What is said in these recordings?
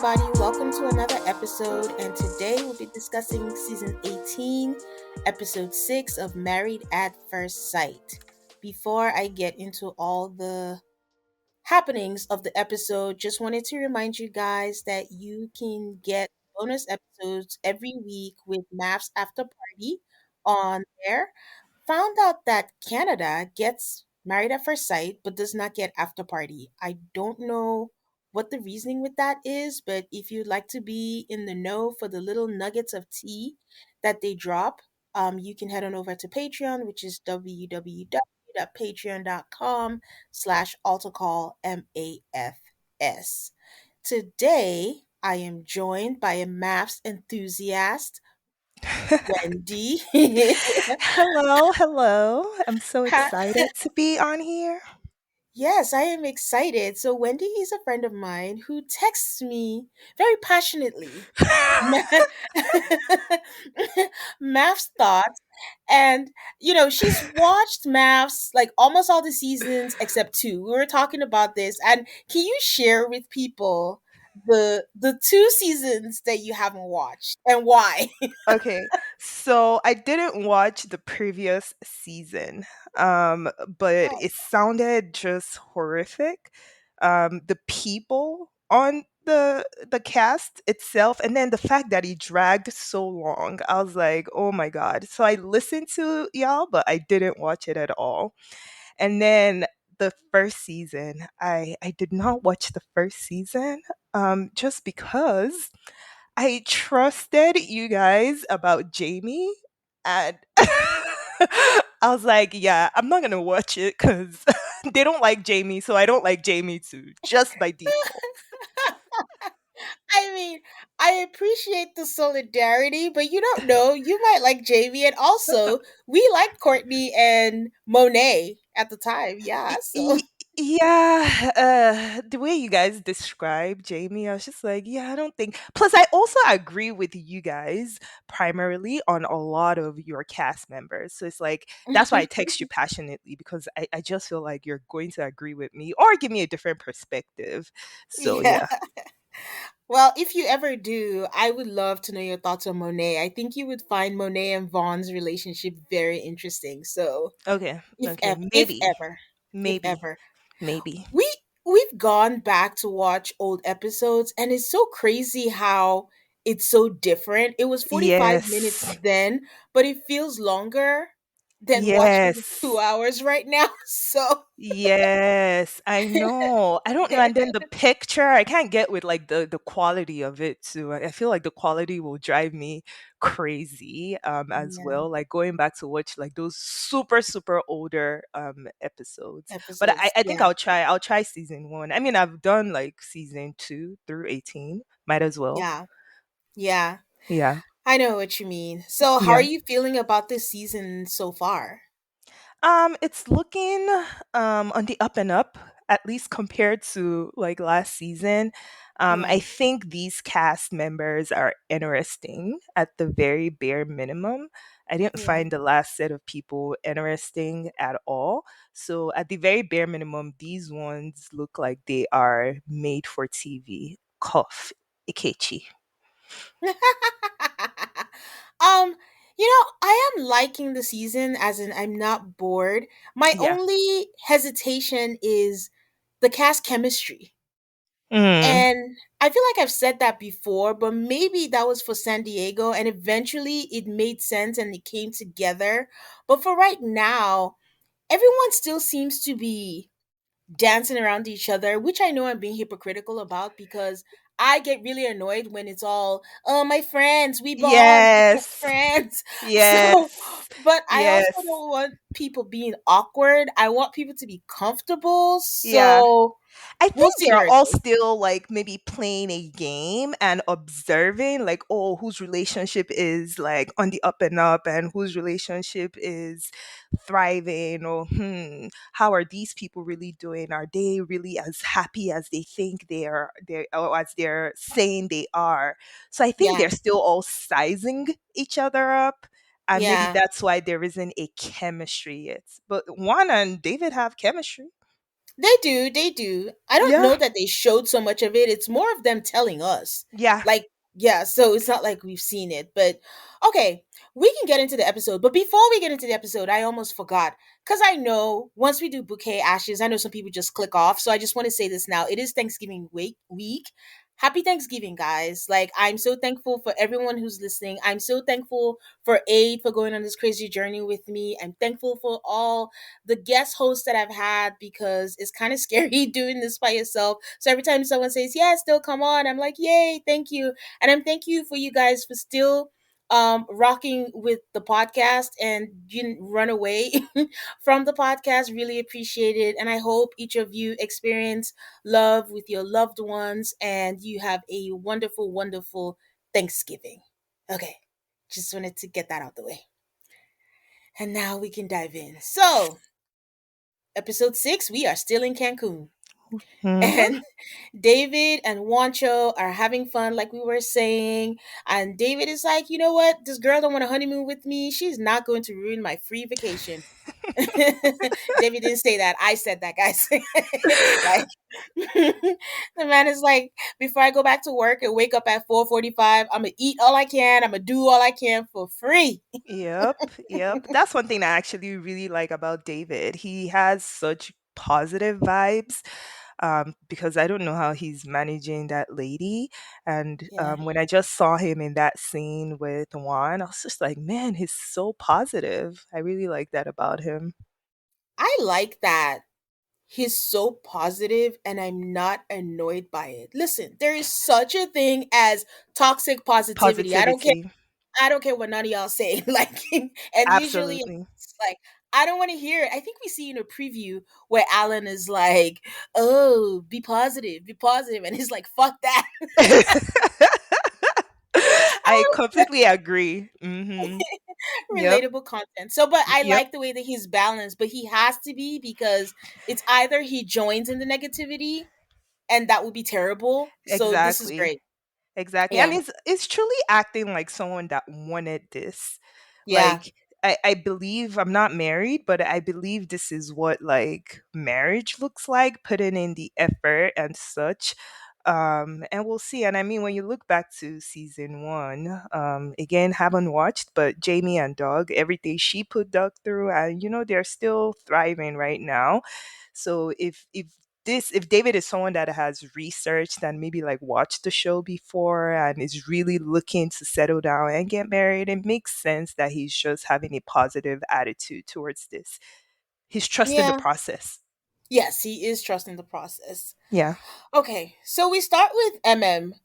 everybody. Welcome to another episode. And today we'll be discussing season 18, episode 6 of Married at First Sight. Before I get into all the happenings of the episode, just wanted to remind you guys that you can get bonus episodes every week with MAFS After Party on there. Found out that Canada gets married at first sight but does not get after party. I don't know what the reasoning with that is, but if you'd like to be in the know for the little nuggets of tea that they drop, you can head on over to Patreon, which is www.patreon.com/altacallmafs. Today, I am joined by a maths enthusiast, Wendy. Hello, hello. I'm so Ha- excited to be on here. Yes, I am excited. So, Wendy is a friend of mine who texts me very passionately ma- maths thoughts. And, she's watched maths like almost all the seasons except two. We were talking about this. And can you share with people the two seasons that you haven't watched and why? Okay, so I didn't watch the previous season, but Oh, it sounded just horrific. The people on the cast itself, and then the fact that he dragged so long, I was like, oh my god. So I listened to y'all, but I didn't watch it at all. And then the first season, I did not watch the first season, just because I trusted you guys about Jamie, and I was like, yeah, I'm not gonna watch it because they don't like Jamie, so I don't like Jamie too, just by default. I mean, I appreciate the solidarity, but you don't know. You might like Jamie, and also we liked Courtney and Monet at the time. Yeah, Y- so y- yeah, the way you guys describe Jamie, I was just like, yeah, I don't think. Plus, I also agree with you guys primarily on a lot of your cast members. So it's like, that's why I text you passionately because I just feel like you're going to agree with me or give me a different perspective. So, yeah. yeah. Well, if you ever do, I would love to know your thoughts on Monet. I think you would find Monet and Vaughn's relationship very interesting. So, Okay. if Okay. ever, if Maybe. ever, if Maybe. ever, Maybe. we we've gone back to watch old episodes, and it's so crazy how it's so different. It was 45 minutes Yes. then, but it feels longer than watching the Yes. 2 hours right now. So Yes, I know. I don't know. And then the picture, I can't get with like the quality of it too. I feel like the quality will drive me crazy as yeah, well. Like going back to watch like those super, super older episodes. But I, episodes. I think Yeah, I'll try season one. I mean, I've done like season two through 18. Might as well. yeah, yeah. Yeah. I know what you mean. So, how are Yeah. you feeling about this season so far? It's looking on the up and up, at least compared to like last season. Yeah, I think these cast members are interesting at the very bare minimum. I didn't yeah. find the last set of people interesting at all. So at the very bare minimum, these ones look like they are made for TV. Cough, Ikechi. um, I am liking the season as in I'm not bored. My Yeah. only hesitation is the cast chemistry. Mm. And I feel like I've said that before, but maybe that was for San Diego and eventually it made sense and it came together. But for right now, everyone still seems to be dancing around each other, which I know I'm being hypocritical about because I get really annoyed when it's all, oh, my friends, we bond, we're best Yes. friends. So, Yes. but I also Yes. don't want people being awkward. I want people to be comfortable. Yeah. So, I we'll think see they're where it all goes. still like maybe playing a game and observing, like, oh, whose relationship is like on the up and up and whose relationship is thriving, or how are these people really doing? Are they really as happy as they think they are, or as they're saying they are? So I think Yeah, they're still all sizing each other up. And maybe yeah. that's why there isn't a chemistry yet. But Juan and David have chemistry. They do, they do. I don't Yeah. know that they showed so much of it. It's more of them telling us. Yeah. Like, yeah, so it's not like we've seen it. But okay, we can get into the episode. But before we get into the episode, I almost forgot. Because I know once we do bouquet ashes, I know some people just click off. So I just want to say this now. It is Thanksgiving week. Happy Thanksgiving, guys. Like, I'm so thankful for everyone who's listening. I'm so thankful for Aid for going on this crazy journey with me. I'm thankful for all the guest hosts that I've had because it's kind of scary doing this by yourself. So every time someone says, "Yeah, still come on," I'm like, "Yay, thank you." And I'm thank you for you guys for still rocking with the podcast and you didn't run away from the podcast. Really appreciate it. And I hope each of you experience love with your loved ones and you have a wonderful, wonderful Thanksgiving. Okay. Just wanted to get that out the way. And now we can dive in. So, episode 6, we are still in Cancun. Hmm. And David and Wancho are having fun, like we were saying. And David is like, you know what? This girl don't want a honeymoon with me. She's not going to ruin my free vacation. David didn't say that. I said that, guys. Like the man is like, before I go back to work and wake up at 4:45, I'm gonna eat all I can. I'm gonna do all I can for free. Yep, yep. That's one thing I actually really like about David. He has such positive vibes, because I don't know how he's managing that lady. And Yeah. when I just saw him in that scene with Juan, I was just like, man, he's so positive. I really like that about him. I like that. He's so positive and I'm not annoyed by it. Listen, there is such a thing as toxic positivity. Positivity. I don't care what none of y'all say. Like and usually Absolutely. it's like I don't want to hear it. I think we see in a preview where Alan is like, "Oh, be positive, be positive," and he's like, "Fuck that." I completely agree. Hmm. Yep. Relatable content. So, but I Yep. like the way that he's balanced, but he has to be because it's either he joins in the negativity and that would be terrible. So this is Exactly. great. Exactly. And Yeah. it's truly acting like someone that wanted this. Yeah. Like I believe I'm not married, but I believe this is what like marriage looks like, putting in the effort and such. And we'll see. And I mean when you look back to season one, again, haven't watched, but Jamie and Doug, everything she put Doug through, and they're still thriving right now. So if David is someone that has researched and maybe like watched the show before and is really looking to settle down and get married, it makes sense that he's just having a positive attitude towards this. He's trusting the Yeah. process. Yes, he is trusting the process. Yeah. Okay, so we start with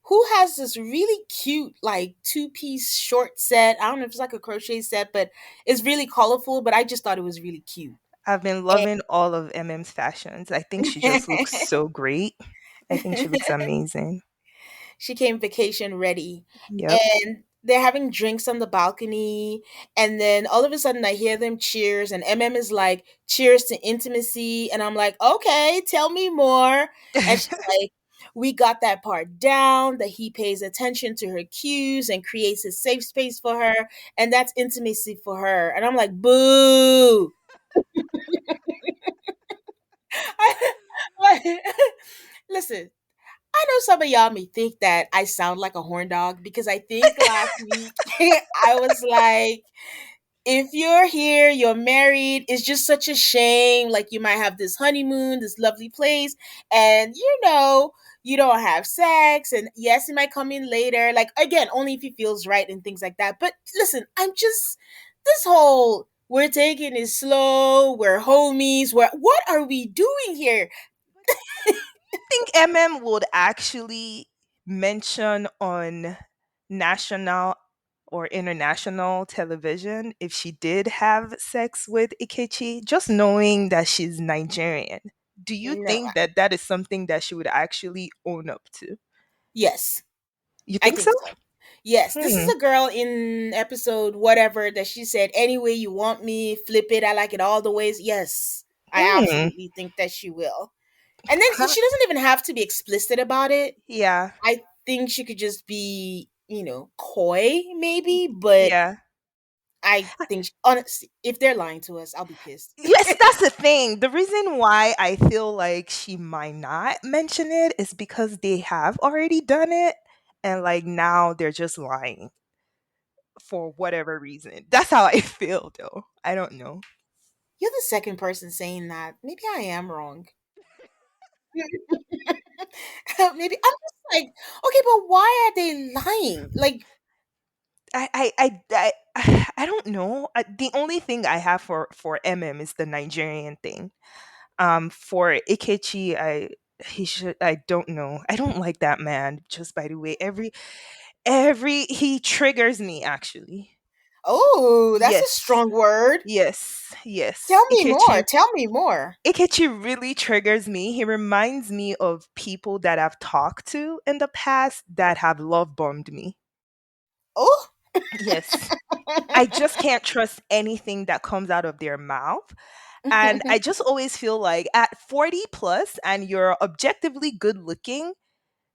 who has this really cute, like two-piece short set. I don't know if it's like a crochet set, but it's really colorful. But I just thought it was really cute. I've been loving all of MM's fashions. I think she just looks And so great. I think she looks amazing. she came vacation ready, Yep. and they're having drinks on the balcony. And then all of a sudden, I hear them cheers, and is like, "Cheers to intimacy," and I'm like, "Okay, tell me more." And she's like, "We got that part down. That he pays attention to her cues and creates a safe space for her, and that's intimacy for her." And I'm like, "Boo!" Listen, I know some of y'all may think that I sound like a horn dog because I think last week I was like, if you're here, you're married, it's just such a shame. Like, you might have this honeymoon, this lovely place, and you don't have sex. And yes, it might come in later. Like, again, only if it feels right and things like that. But listen, this whole we're taking it slow, we're homies, what are we doing here? Think MM would actually mention on national or international television if she did have sex with Ikechi, just knowing that she's Nigerian. Do you No, think that that is something that she would actually own up to? yes, You I think so? think so. Yes, this is Hmm. a girl in episode whatever that she said, "Any way you want me, flip it. I like it all the ways." Yes, I Hmm. absolutely think that she will. And then Huh. she doesn't even have to be explicit about it. Yeah. I think she could just be, coy maybe, but Yeah. I think honestly, if they're lying to us, I'll be pissed. Yes, that's the thing. The reason why I feel like she might not mention it is because they have already done it, and like now they're just lying for whatever reason. That's how I feel though. I don't know. You're the second person saying that. Maybe I am wrong. Maybe I'm just like, okay, but why are they lying? Like, I don't know. The only thing I have for MM is the Nigerian thing. For Ikechi, I don't know. I don't like that man. Just by the way, every he triggers me actually. oh, that's a Yes, strong word. yes. Tell me more. Tell me more. Ikechi really triggers me. He reminds me of people that I've talked to in the past that have love bombed me. Oh. Yes. I just can't trust anything that comes out of their mouth. And I just always feel like at 40 plus and you're objectively good looking,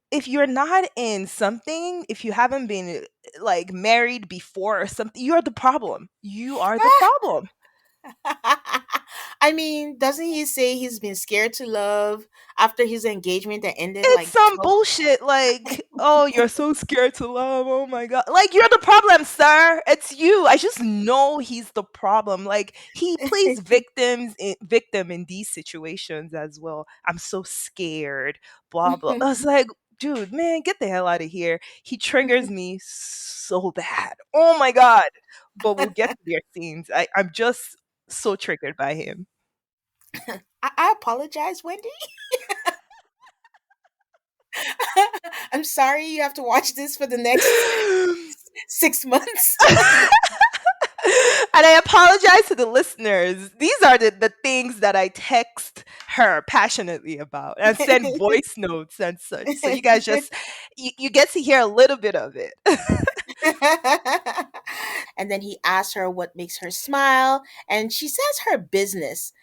if you're not in something, if you haven't been like married before or something, you're the problem. You are the problem. I mean, doesn't he say he's been scared to love after his engagement that ended It's like some 12? bullshit like, oh, you're so scared to love. Oh my God. Like, you're the problem, sir. It's you. I just know he's the problem. Like, he plays victim in these situations as well. I'm so scared. Blah blah. I was like, dude, man, get the hell out of here. He triggers me so bad. Oh my God. But we'll get to their scenes. I'm just so triggered by him. I apologize, Wendy. I'm sorry you have to watch this for the next 6 months. And I apologize to the listeners. These are the things that I text her passionately about and send voice notes and such. So you guys just you get to hear a little bit of it. And then he asks her what makes her smile, and she says her business.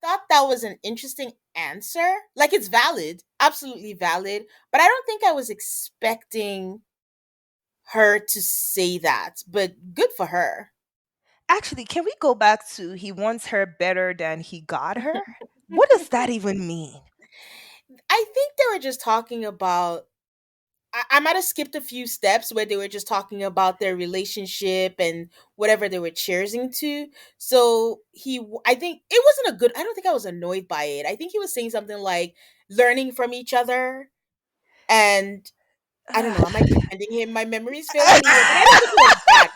Thought that was an interesting answer. Like, it's valid, absolutely valid, but I don't think I was expecting her to say that. But good for her. Actually, can we go back to he wants her better than he got her? What does that even mean? I think they were just talking about. I might have skipped a few steps where they were just talking about their relationship and whatever they were cheersing to. So I think it wasn't a good. I don't think I was annoyed by it. I think he was saying something like learning from each other, and I don't know. Am I defending him? My memory is failing me here, but I don't think it was bad.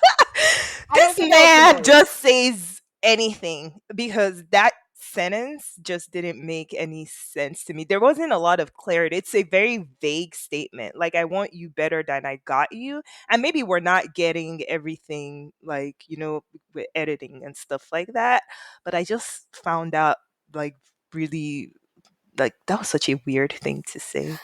I don't This think I was man annoyed. just says anything because that sentence just didn't make any sense to me. There wasn't a lot of clarity. It's a very vague statement. Like, I want you better than I got you. And maybe we're not getting everything, like, with editing and stuff like that. But I just found out, like, really, like, that was such a weird thing to say.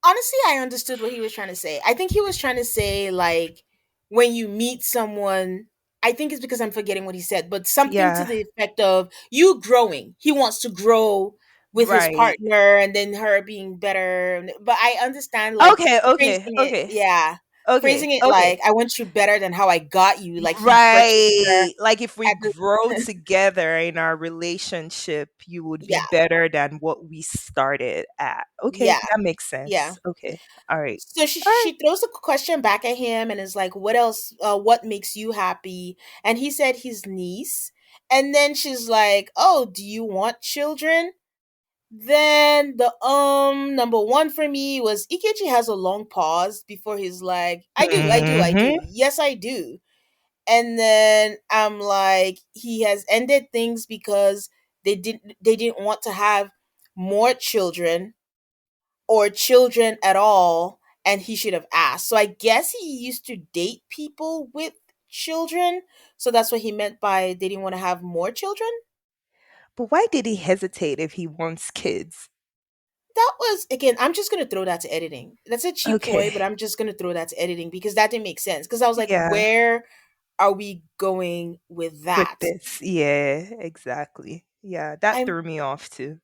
Honestly, I understood what he was trying to say. I think he was trying to say, like, when you meet someone, I think it's because I'm forgetting what he said, but something to Yeah. the effect of you growing. He wants to grow with his Right. partner and then her being better. But I understand, like, Okay, okay, phrasing it, okay. yeah. Phrasing Okay, it okay. like, I want you better than how I got you. Like, he purchased her Right. Like, if we at the, grow together in our relationship, you would be yeah, better than what we started at. Okay, yeah, that makes yeah. sense. Okay. All right. So she All right. she throws a question back at him and is like, "What else? What makes you happy?" And he said his niece. And then she's like, "Oh, do you want children?" Then the number one for me was Ikechi has a long pause before he's like, "I do, I do, I Mhm. do. Yes, I do." And then I'm like, he has ended things because they didn't want to have more children or children at all, and he should have asked. So I guess he used to date people with children. So that's what he meant by they didn't want to have more children. But why did he hesitate if he wants kids? That was, again, I'm just going to throw that to editing. That's a cheap ploy, but Okay. I'm just going to throw that to editing because that didn't make sense. Because I was like, Yeah, where are we going with with that? this. Yeah, exactly. Yeah, that I'm threw me off too.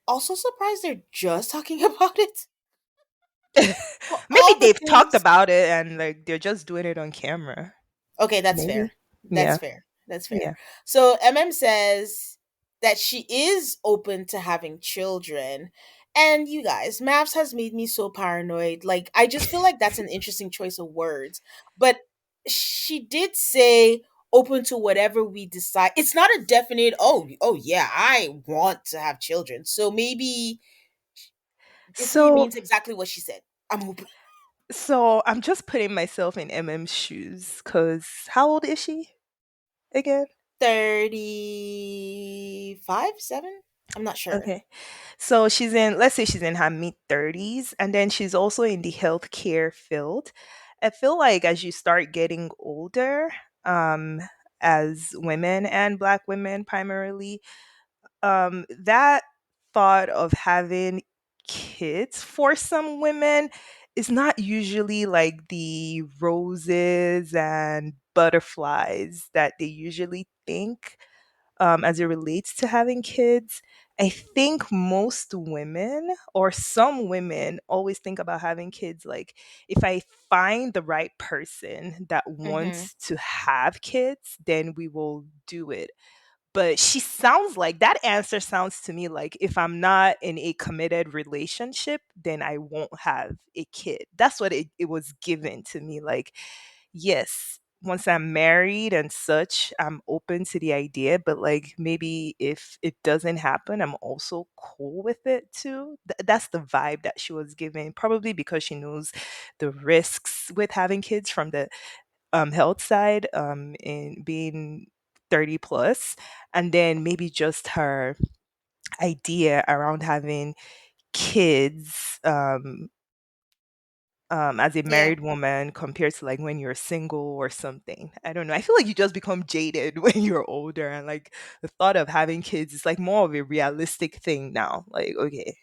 also surprised they're just talking about it. For Maybe all the they've talked things. about it and like they're just doing it on camera. Okay, that's Maybe. fair. That's Yeah. fair. That's fair. Yeah. So MM says that she is open to having children. And you guys, Maps has made me so paranoid. Like, I just feel like that's an interesting choice of words. But she did say open to whatever we decide. It's not a definite, oh yeah, I want to have children. So maybe this So means exactly what she said. I'm open. so I'm just putting myself in MM's shoes cuz how old is she again? 35, 7? I'm not sure. Okay. So she's in, let's say she's in her mid 30s, and then she's also in the healthcare field. I feel like as you start getting older, um, as women and Black women primarily, that thought of having kids for some women is not usually like the roses and butterflies that they usually think, as it relates to having kids. I think most women or some women always think about having kids like, if I find the right person that Mhm. wants to have kids, then we will do it. But she sounds like, that answer sounds to me like, if I'm not in a committed relationship, then I won't have a kid. That's what it was given to me. Like, yes, once I'm married and such, I'm open to the idea, but like maybe if it doesn't happen, I'm also cool with it too. That's the vibe that she was giving, probably because she knows the risks with having kids from the health side, in being 30 plus, and then maybe just her idea around having kids, as a Yeah. married woman compared to like when you're single or something. I don't know. I feel like you just become jaded when you're older, and like the thought of having kids is like more of a realistic thing now. Like, okay,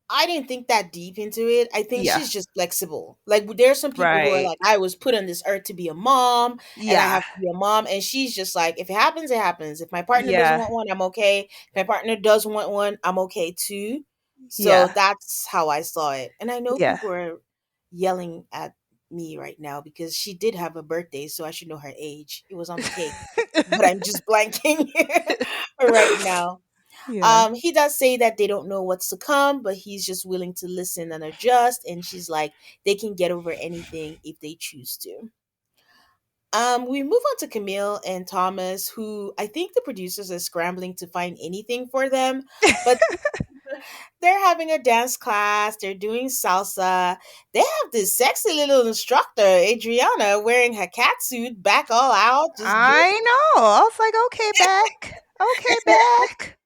I didn't think that deep into it. I think yeah, she's just flexible. Like there are some people who are right, like, I was put on this earth to be a mom and I yeah, have to be a mom. And she's just like, if it happens, it happens. If my partner doesn't yeah, want one, I'm okay. If my partner does want one, I'm okay too. So yeah, that's how I saw it. And I know yeah. people are yelling at me right now because she did have a birthday, so I should know her age. It was on the cake. But I'm just blanking right now. Yeah. He does say that they don't know what's to come, but he's just willing to listen and adjust. And she's like, they can get over anything if they choose to. We move on to Camille and Thomas, who I think the producers are scrambling to find anything for them, but they're having a dance class. They're doing salsa. They have this sexy little instructor, Adriana, wearing her cat suit, back all out, just doing. I know. I was like, okay, back. Okay, back.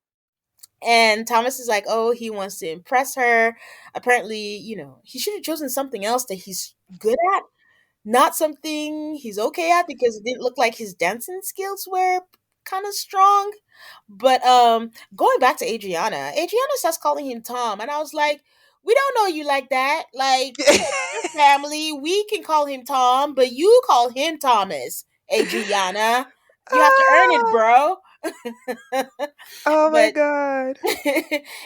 And Thomas is like, oh, he wants to impress her. Apparently, he should have chosen something else that he's good at, not something he's okay at because it didn't look like his dancing skills were kind of strong. But going back to Adriana starts calling him Tom, and I was like, we don't know you like that. Like, your family, we can call him Tom, but you call him Thomas, Adriana. You have to earn it, Ah, bro. oh my But god.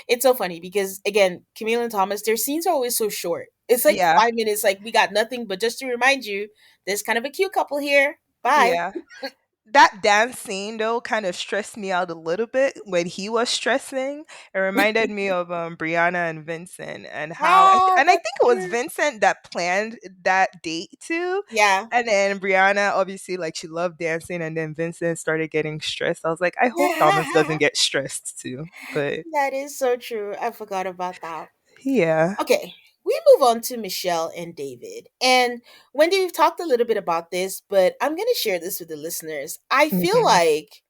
it's so funny because again, Camille and Thomas, their scenes are always so short. It's like Yeah. 5 minutes, like we got nothing, but just to remind you, there's kind of a cute couple here. Bye. Yeah. That dance scene though kind of stressed me out a little bit when he was stressing. It reminded me of Brianna and Vincent, and how Ah, and I that's think it was true. Vincent that planned that date too. Yeah. And then Brianna obviously like she loved dancing, and then Vincent started getting stressed. I was like, I hope Thomas doesn't get stressed too. But That is so true. I forgot about that. yeah. Okay, we move on to Michelle and David. And Wendy, we've talked a little bit about this, but I'm going to share this with the listeners. I feel Mhm. like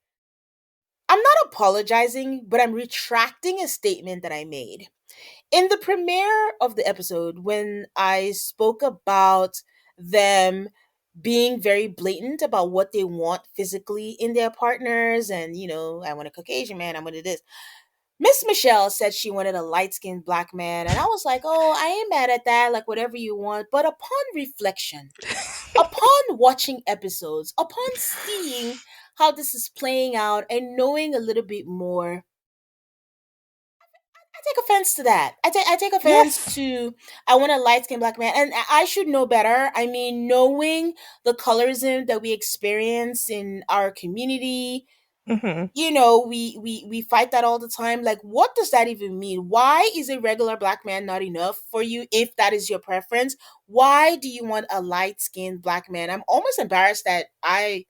I'm not apologizing, but I'm retracting a statement that I made. In the premiere of the episode, when I spoke about them being very blatant about what they want physically in their partners, and I want a Caucasian man, I wanted this. Miss Michelle said she wanted a light skinned black man, and I was like, oh, I ain't mad at that, like whatever you want. But upon reflection, upon watching episodes, upon seeing how this is playing out and knowing a little bit more, I take offense to that. I take offense Yes. to I want a light skinned black man, and I should know better. I mean, knowing the colorism that we experience in our community, Hmm. we fight that all the time. Like, what does that even mean? Why is a regular black man not enough for you if that is your preference? Why do you want a light skinned black man? I'm almost embarrassed that I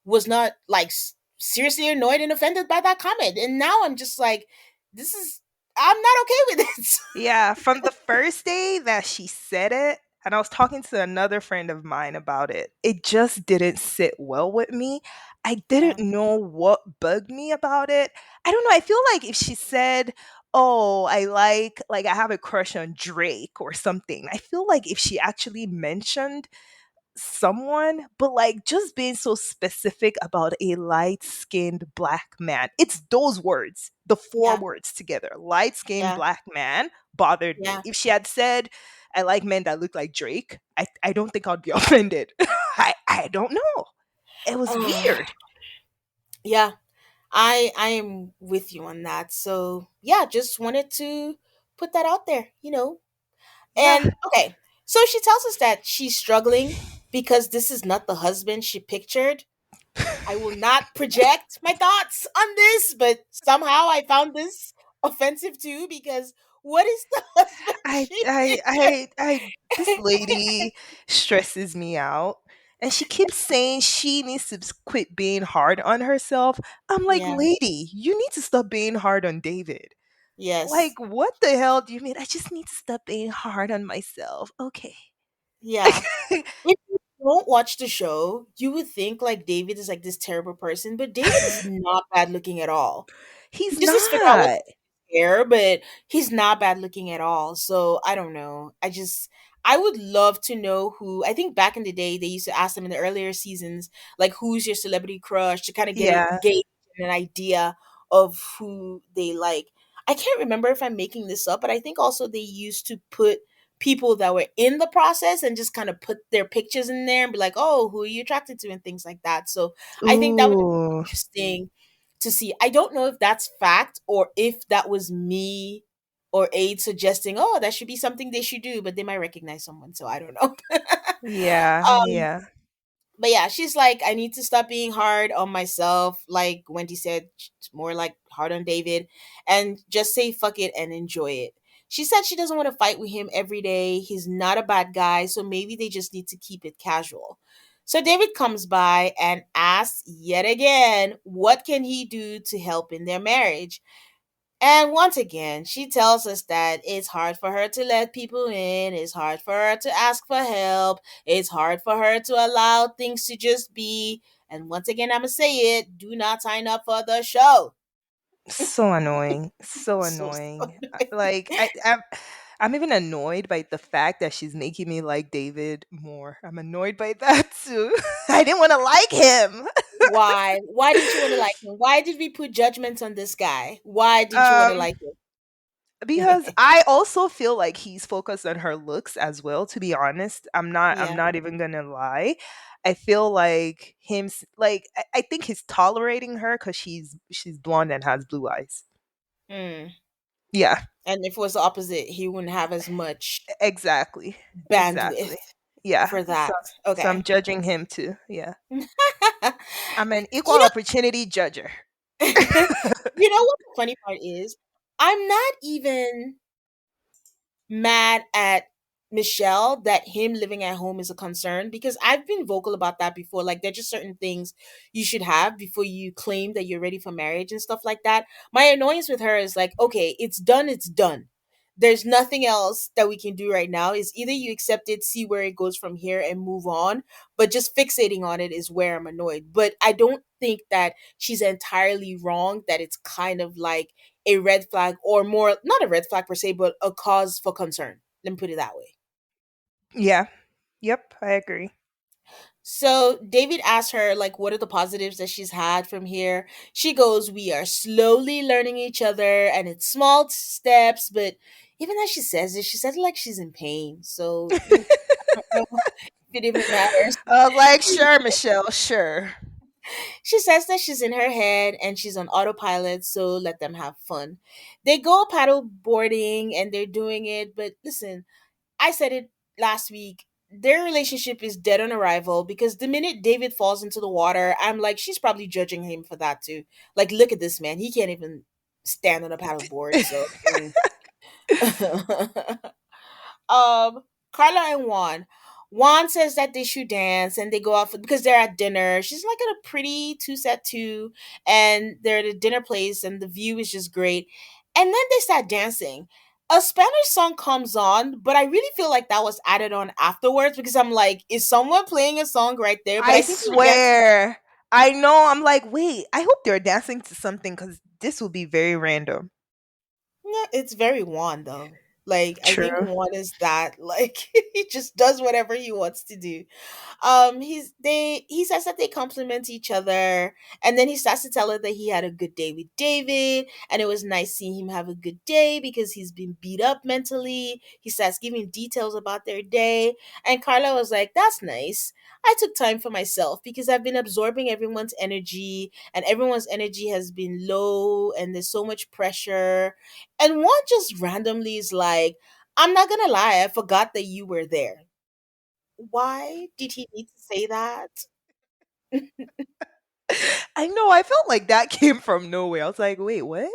was not like seriously annoyed and offended by that comment. And now I'm just like, this is I'm not okay with it. Yeah, from the first day that she said it, and I was talking to another friend of mine about it just didn't sit well with me. I Yeah, didn't know what bugged me about it. I don't know. I feel like if she said, "Oh, I have a crush on Drake" or something, I feel like if she actually mentioned someone, but like just being so specific about a light skinned black man. It's those words, the four yeah, words together, light skinned yeah, black man, bothered me. yeah. If she had said, I like men that look like Drake, I don't think I'd be offended. I don't know. It was weird. Yeah, I am with you on that. So yeah, just wanted to put that out there, Yeah. And okay, so she tells us that she's struggling because this is not the husband she pictured. I will not project my thoughts on this, but somehow I found this offensive too because what is the husband I she I I I this pictured? lady stresses me out. And she keeps saying she needs to quit being hard on herself. I'm like, Yeah. lady, you need to stop being hard on David. Like, Yes. what the hell do you mean? I just need to stop being hard on myself. Okay. Yeah. If you don't watch the show, you would think like David is like this terrible person, but David is not bad looking at all. He He's just needs to figure out what not. to do with his hair, but he's not bad looking at all. So I don't know. I would love to know who. I think back in the day they used to ask them in the earlier seasons, like who's your celebrity crush to kind of get a Yeah. gauge and an idea of who they like. I can't remember if I'm making this up, but I think also they used to put people that were in the process and just kind of put their pictures in there and be like, "Oh, who are you attracted to?" and things like that. So I think that would be Ooh. interesting to see. I don't know if that's fact or if that was me or Aid suggesting, "Oh, that should be something they should do," but they might recognize someone, so I don't know. Yeah, um, yeah. but yeah, she's like, I need to stop being hard on myself, like Wendy said, more like hard on David, and just say fuck it and enjoy it. She said she doesn't want to fight with him every day. He's not a bad guy, so maybe they just need to keep it casual. So David comes by and asks yet again, what can he do to help in their marriage? And once again, she tells us that it's hard for her to let people in, it's hard for her to ask for help, it's hard for her to allow things to just be. And once again, I'm going to say it, do not sign up for the show. So annoying. So So annoying. I'm even annoyed by the fact that she's making me like David more. I'm annoyed by that too. I didn't want to like him. why? Why didn't you want to like him? Why did we put judgments on this guy? Why did you want to Um like him? because I also feel like he's focused on her looks as well, to be honest. I'm Yeah. not even going to lie. I feel like I think he's tolerating her cuz she's blonde and has blue eyes. Mm. Yeah, And if it was the opposite, he wouldn't have as much exactly. Exactly. bandwidth Yeah. for So that. so I'm Okay. judging him too. Yeah. I'm an You equal know, opportunity judger. you know what the funny part is? I'm not even mad at Michelle that him living at home is a concern because I've been vocal about that before. Like, there's just certain things you should have before you claim that you're ready for marriage and stuff like that. My annoyance with her is like, okay, it's done, it's done. There's nothing else that we can do right now. Is either you accept it, see where it goes from here, and move on. But just fixating on it is where I'm annoyed. But I don't think that she's entirely wrong, that it's kind of like a red flag or more not a red flag per se but a cause for concern, let me put it that way. Yeah. Yep, I agree. So David asked her like what are the positives that she's had from here. She goes, we are slowly learning each other and it's small steps, but even as she says it, she said it like she's in pain, so I don't know if it even matters. Like, sure, Michelle, sure. She says that she's in her head and she's on autopilot, so let them have fun. They go paddle boarding and they're doing it, but listen, I said it last week. Their relationship is dead on arrival because the minute David falls into the water, I'm like, she's probably judging him for that too. Like, look at this man. He can't even stand on a paddle board. So, um Carla and Juan. Juan says that they should dance and they go out because they're at dinner. She's like at a pretty two set two, and they're at a dinner place and the view is just great. And then they start dancing. A Spanish song comes on, but I really feel like that was added on afterwards because I'm like, is someone playing a song right there? But I I think they were dancing. swear. I know. I'm like, wait, I hope they're dancing to something because this will be very random. Yeah, it's very Juan though. Like I think True. Juan is that like he just does whatever he wants to do. He says that they compliment each other, and then he starts to tell her that he had a good day with David and it was nice seeing him have a good day because he's been beat up mentally. He starts giving details about their day, and Carla was like, that's nice. I took time for myself because I've been absorbing everyone's energy, and everyone's energy has been low and there's so much pressure. And one just randomly is like, I'm not gonna lie, I forgot that you were there. Why did he need to say that? I know. I felt like that came from nowhere. I was like, wait, what?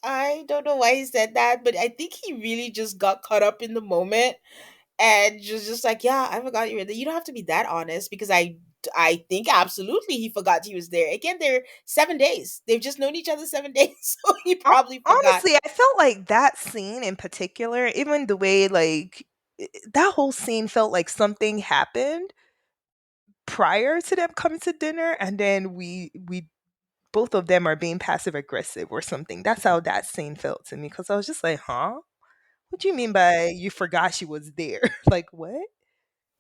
I don't know why he said that, but I think he really just got caught up in the moment and just like, yeah, I forgot you were there. You don't have to be that honest because I think absolutely he forgot he was there. Again, they're 7 days. They've just known each other 7 days, so he probably forgot. Honestly, I felt like that scene in particular, even the way like that whole scene felt like something happened prior to them coming to dinner, and then we both of them are being passive aggressive or something. That's how that scene felt to me because I was just like, huh? What do you mean by you forgot she was there? Like what?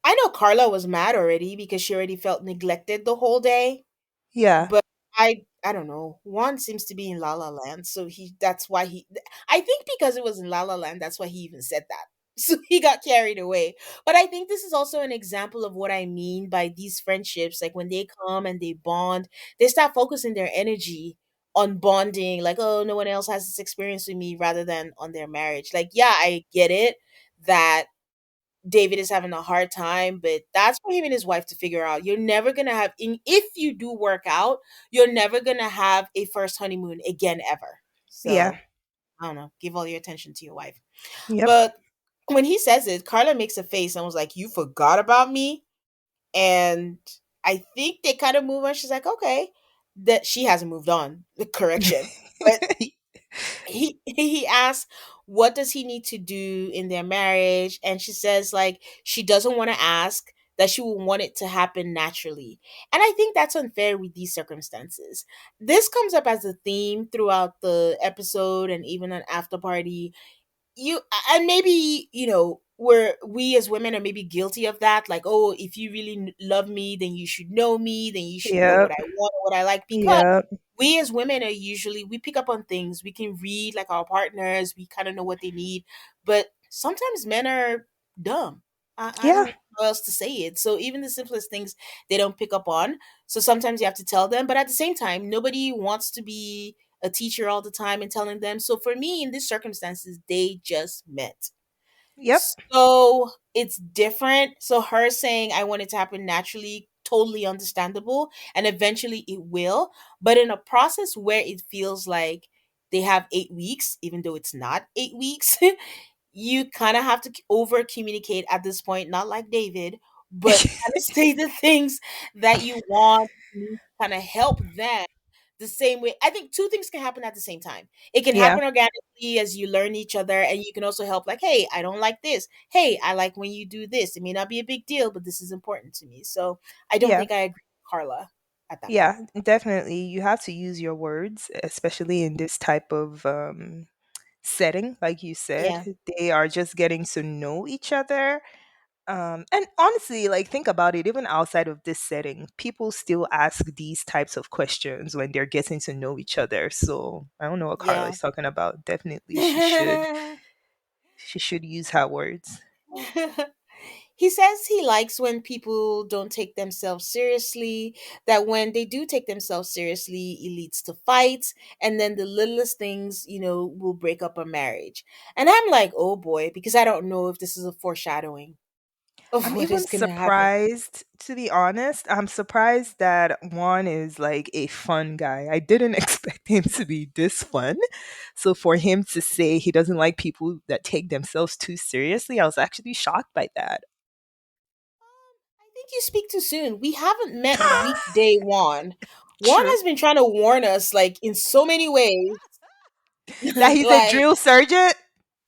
I know Carla was mad already because she already felt neglected the whole day. Yeah. But I don't know. Juan seems to be in La La Land, so he that's why he I think because it was in La La Land, that's why he even said that. So he got carried away. But I think this is also an example of what I mean by these friendships. Like when they come and they bond, they start focusing their energy on bonding, like, oh, no one else has this experience with me rather than on their marriage. Like, yeah, I get it that David is having a hard time, but that's for him and his wife to figure out. You're never gonna have, if you do work out, you're never gonna have a first honeymoon again ever. Yeah. So I don't know. Give all your attention to your wife. Yep. But when he says it, Carla makes a face and was like, "You forgot about me." And I think they kind of move on. She's like, "Okay," that she hasn't moved on. The correction, but he asks what does he need to do in their marriage, and she says like she doesn't want to ask, that she will want it to happen naturally. And I think that's unfair with these circumstances. This comes up as a theme throughout the episode and even an after party. You and maybe we as women are maybe guilty of that, like, oh, if you really love me, then you should know me, then you should know what Yep. I want or what I like, because Yep. we as women are usually, we pick up on things, we can read like our partners, we kind of know what they need. But sometimes men are dumb. I don't Yeah. know how else to say it. So even the simplest things they don't pick up on, so sometimes you have to tell them, but at the same time nobody wants to be a teacher all the time and telling them. So for me, in these circumstances, they just met. Yep. So it's different. So her saying I want it to happen naturally, totally understandable. And eventually it will. But in a process where it feels like they have 8 weeks, even though it's not 8 weeks, you kind of have to over communicate at this point, not like David, but kind of say the things that you want, kind of help them the same way. I think two things can happen at the same time. It can Yeah. happen organically as you learn each other, and you can also help, like, hey, I don't like this. Hey, I like when you do this. It may not be a big deal, but this is important to me. So I don't Yeah. think I agree with Carla at that point. Yeah, definitely. You have to use your words, especially in this type of setting. Like you said, Yeah. they are just getting to know each other. And honestly, like think about it, even outside of this setting, people still ask these types of questions when they're getting to know each other. So I don't know what Carla Yeah. is talking about. Definitely she should use her words. He says he likes when people don't take themselves seriously, that when they do take themselves seriously, it leads to fights, and then the littlest things, will break up a marriage. And I'm like, oh boy, because I don't know if this is a foreshadowing of I'm what even is going to happen. surprised, to be honest. I'm surprised that Juan is like a fun guy. I didn't expect him to be this fun. So for him to say he doesn't like people that take themselves too seriously, I was actually shocked by that. I think you speak too soon. We haven't met weekday Juan. Juan True. has been trying to warn us, like, in so many ways. That he's a Like, drill sergeant?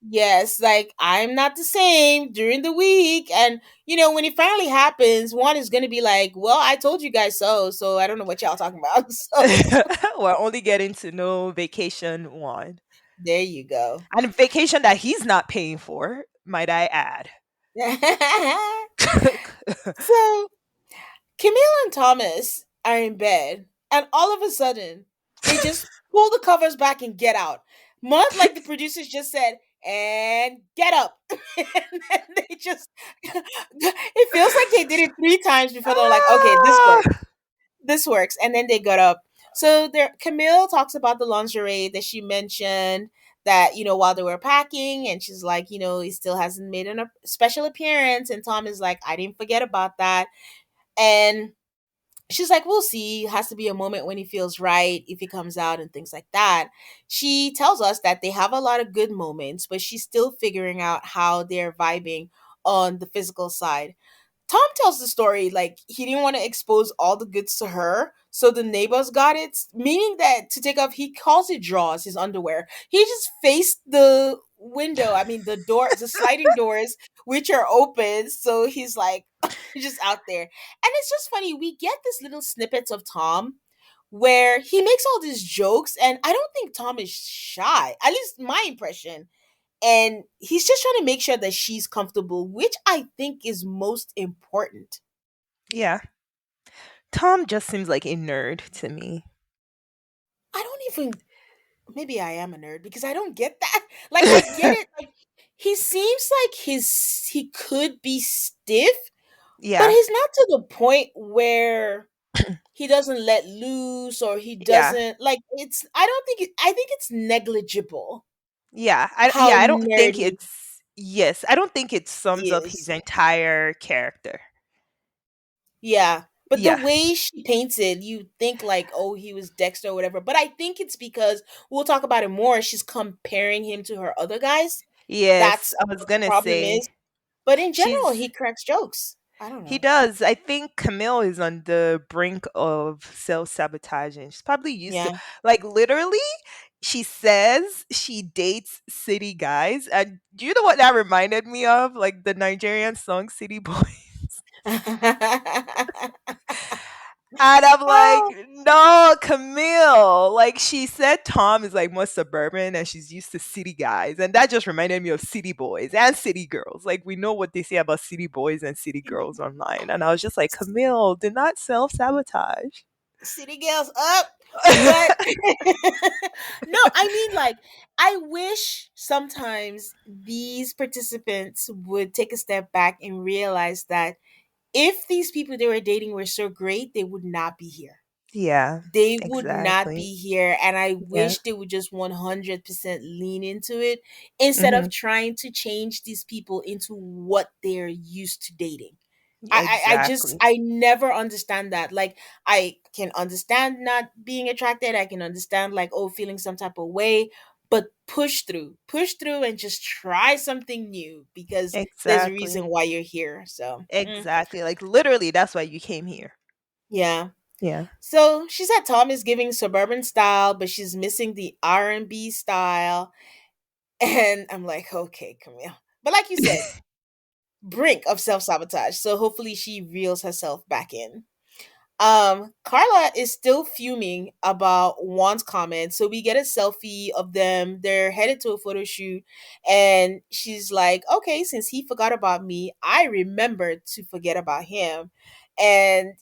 yes, like I'm not the same during the week. And when it finally happens, one is gonna be like, well, I told you guys so, so I don't know what y'all talking about. So We're only getting to know vacation Juan. there you go. And a vacation that he's not paying for, might I add. So Camille and Thomas are in bed, and all of a sudden, they just pull the covers back and get out. Much like the producers just said, and get up. And then they just, it feels like they did it 3 times before they're like, okay, this Ah! works. This works. And then they got up. So there, Camille talks about the lingerie that she mentioned, that while they were packing, and she's like, he still hasn't made a special appearance, and Tom is like, I didn't forget about that. And she's like, we'll see. It has to be a moment when he feels right, if he comes out and things like that. She tells us that they have a lot of good moments, but she's still figuring out how they're vibing on the physical side. Tom tells the story like he didn't want to expose all the goods to her, so the neighbors got it. Meaning that to take off, he calls it drawers, his underwear. He just faced the window. I mean, the door, the sliding doors, which are open. So he's like just out there, and it's just funny. We get this little snippets of Tom where he makes all these jokes, and I don't think Tom is shy. At least my impression, and he's just trying to make sure that she's comfortable, which I think is most important. Yeah. Tom just seems like a nerd to me. I don't even, maybe I am a nerd because I don't get that. Like, I get it, like he seems like he could be stiff, but Yeah. he's not to the point where he doesn't let loose, or he Yeah. doesn't, like, it's, I don't think I think it's negligible Yeah, how I don't think nerdy it's yes, I don't think it sums he up his is. entire character. Yeah. But the Yeah. way she paints it, you think like, oh, he was Dexter or whatever. But I think it's because we'll talk about it more. She's comparing him to her other guys. Yes, That's I was what the gonna problem say is. But in general, she's he cracks jokes. I don't he know. does. I think Camille is on the brink of self-sabotaging. She's probably used to Yeah. like literally she says she dates city guys. And do you know what that reminded me of? Like the Nigerian song City Boys. And I'm like, Oh, no, Camille. Like she said Tom is like more suburban and she's used to city guys. And that just reminded me of city boys and city girls. Like we know what they say about city boys and city girls online. And I was just like, Camille, do not self sabotage. city girls up. But no, I mean, like, I wish sometimes these participants would take a step back and realize that if these people they were dating were so great, they would not be here. Yeah, They would not exactly. be here. And I Yeah. wish they would just 100% lean into it instead Hmm. of trying to change these people into what they're used to dating. I just, Exactly. I never understand that. Like, I can understand not being attracted. I can understand, like, oh, feeling some type of way, but push through and just try something new because there's a reason Exactly. why you're here. So, Exactly. Like literally, that's why you came here. yeah. Yeah. So she said Tom is giving suburban style, but she's missing the R&B style. And I'm like, okay, Camille. But like you said, brink of self sabotage. So hopefully she reels herself back in. Carla is still fuming about Juan's comment. So we get a selfie of them. They're headed to a photo shoot. And she's like, okay, since he forgot about me, I remembered to forget about him. And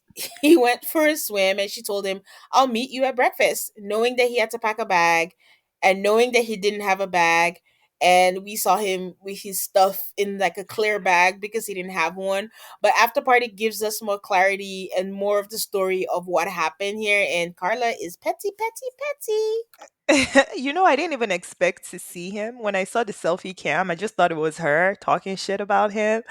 he went for a swim, and she told him, I'll meet you at breakfast, knowing that he had to pack a bag and knowing that he didn't have a bag. and we saw him with his stuff in like a clear bag because he didn't have one. But after party gives us more clarity and more of the story of what happened here, and Carla is petty, petty, petty. I didn't even expect to see him. When I saw the selfie cam, I just thought it was her talking shit about him.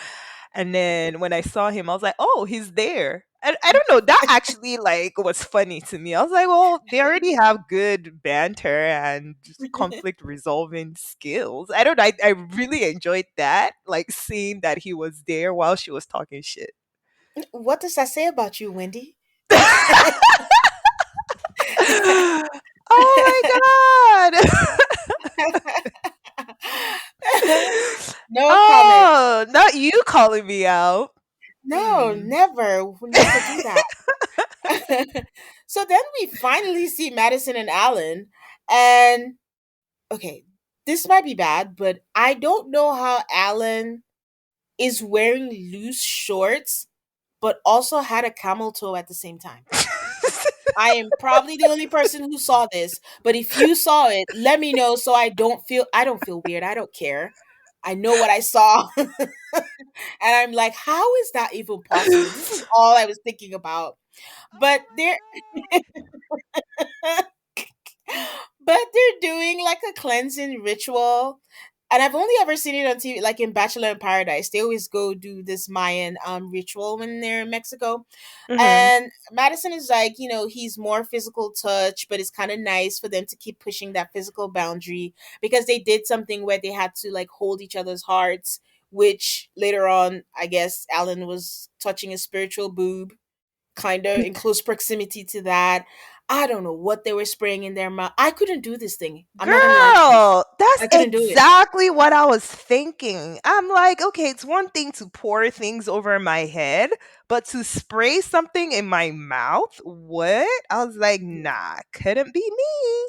And then when I saw him, I was like, "Oh, he's there." And I don't know, that actually like was funny to me. I was like, "Well, they already have good banter and just conflict resolving skills." I don't know, I really enjoyed that, like seeing that he was there while she was talking shit. What does that say about you, Wendy? Oh my god. No comment. Oh, not you calling me out. No, Mm. never. We'll never do that. So then we finally see Madison and Alan. And okay, this might be bad, but I don't know how Alan is wearing loose shorts, but also had a camel toe at the same time. I am probably the only person who saw this, but if you saw it, let me know so I don't feel weird. I don't care. I know what I saw. And I'm like, how is that even possible? This is all I was thinking about. But there but they're doing like a cleansing ritual. And I've only ever seen it on TV, like in Bachelor in Paradise. They always go do this Mayan ritual when they're in Mexico. Mhm. And Madison is like, he's more physical touch, but it's kind of nice for them to keep pushing that physical boundary because they did something where they had to like hold each other's hearts, which later on, I guess Alan was touching a spiritual boob, kind of in close proximity to that. I don't know what they were spraying in their mouth. I couldn't do this thing. I'm not gonna lie to you. Girl, that's I couldn't do it. exactly what I was thinking. I'm like, okay, it's one thing to pour things over my head, but to spray something in my mouth, what? I was like, Yeah. nah, couldn't be me.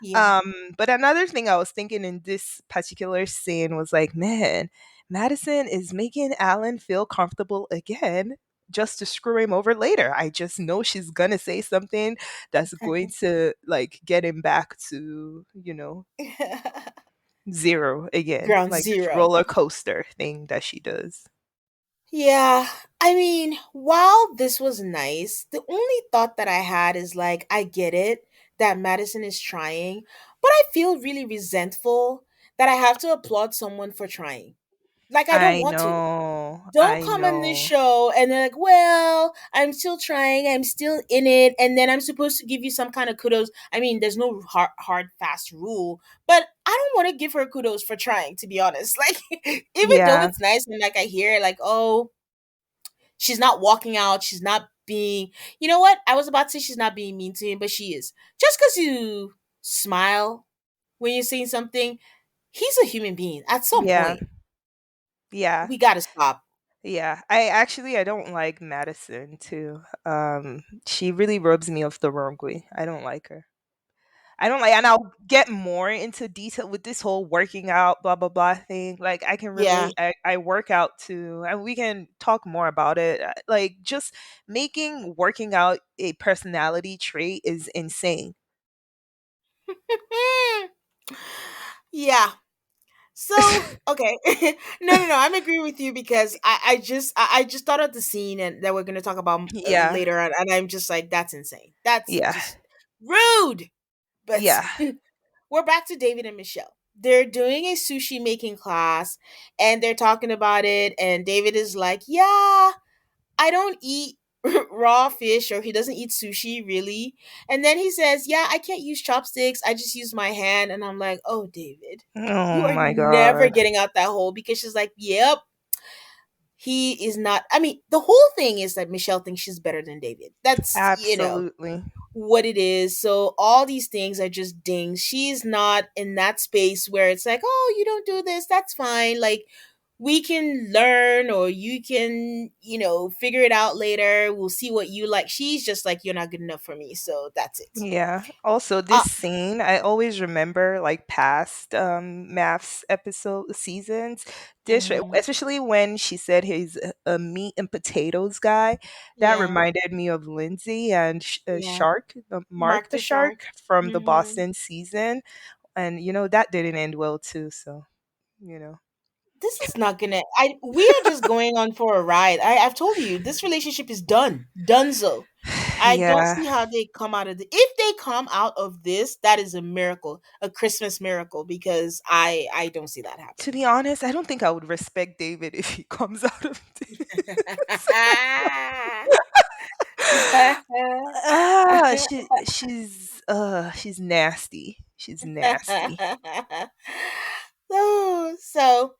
Yeah. But another thing I was thinking in this particular scene was like, man, Madison is making Alan feel comfortable again just to screw him over later. I just know she's gonna say something that's going to like get him back to, zero again. Ground Like this zero. roller coaster thing that she does. Yeah. I mean, while this was nice, the only thought that I had is like, I get it that Madison is trying, but I feel really resentful that I have to applaud someone for trying. Like, I don't I want to. know. Don't I come on this know. show and they're like, well, I'm still trying, I'm still in it, and then I'm supposed to give you some kind of kudos. I mean, there's no hard fast rule, but I don't want to give her kudos for trying, to be honest. Like, even though Yeah. it's nice and like I hear like, oh, she's not walking out, she's not being, you know what? I was about to say she's not being mean to him, but she is. Just because you smile when you're saying something, he's a human being. At some Yeah. point, Yeah. we got to stop. Yeah, I don't like Madison too. She really rubs me off the wrong way. I don't like her. I don't like, and I'll get more into detail with this whole working out, blah blah blah thing. Like I can Yeah. relate. I work out too, and we can talk more about it. Like just making working out a personality trait is insane. Yeah. So okay, no. I'm agreeing with you because I just thought of the scene and that we're gonna talk about Yeah, later on, and I'm just like, that's insane. That's yeah, just rude. But yeah. we're back to David and Michelle. They're doing a sushi making class, and they're talking about it. And David is like, "Yeah, I don't eat raw fish, or he doesn't eat sushi really." And then he says, "Yeah, I can't use chopsticks. I just use my hand." And I'm like, "Oh, David, Oh you are my never god. getting out that hole." Because she's like, "Yep, he is not." I mean, the whole thing is that Michelle thinks she's better than David. That's, Absolutely. what it is. So all these things are just dings. She's not in that space where it's like, "Oh, you don't do this. That's fine. Like, we can learn, or you can, figure it out later. We'll see what you like." She's just like, "You're not good enough for me." So that's it. Yeah. Also, this Uh, scene, I always remember like past MAFS episode seasons. This, mhm. especially when she said he's a meat and potatoes guy, that Yeah. reminded me of Lindsay and Yeah. Shark, Mark Mark the the Shark Shark. from the Mhm. Boston season. And that didn't end well too. So you know. This is not gonna. I We are just going on for a ride. I've told you this relationship is done, donezo. I don't Yeah. see how they come out of the. If they come out of this, that is a miracle, a Christmas miracle, because I don't see that To happening. be honest, I don't think I would respect David if he comes out of this. She's nasty. She's nasty. So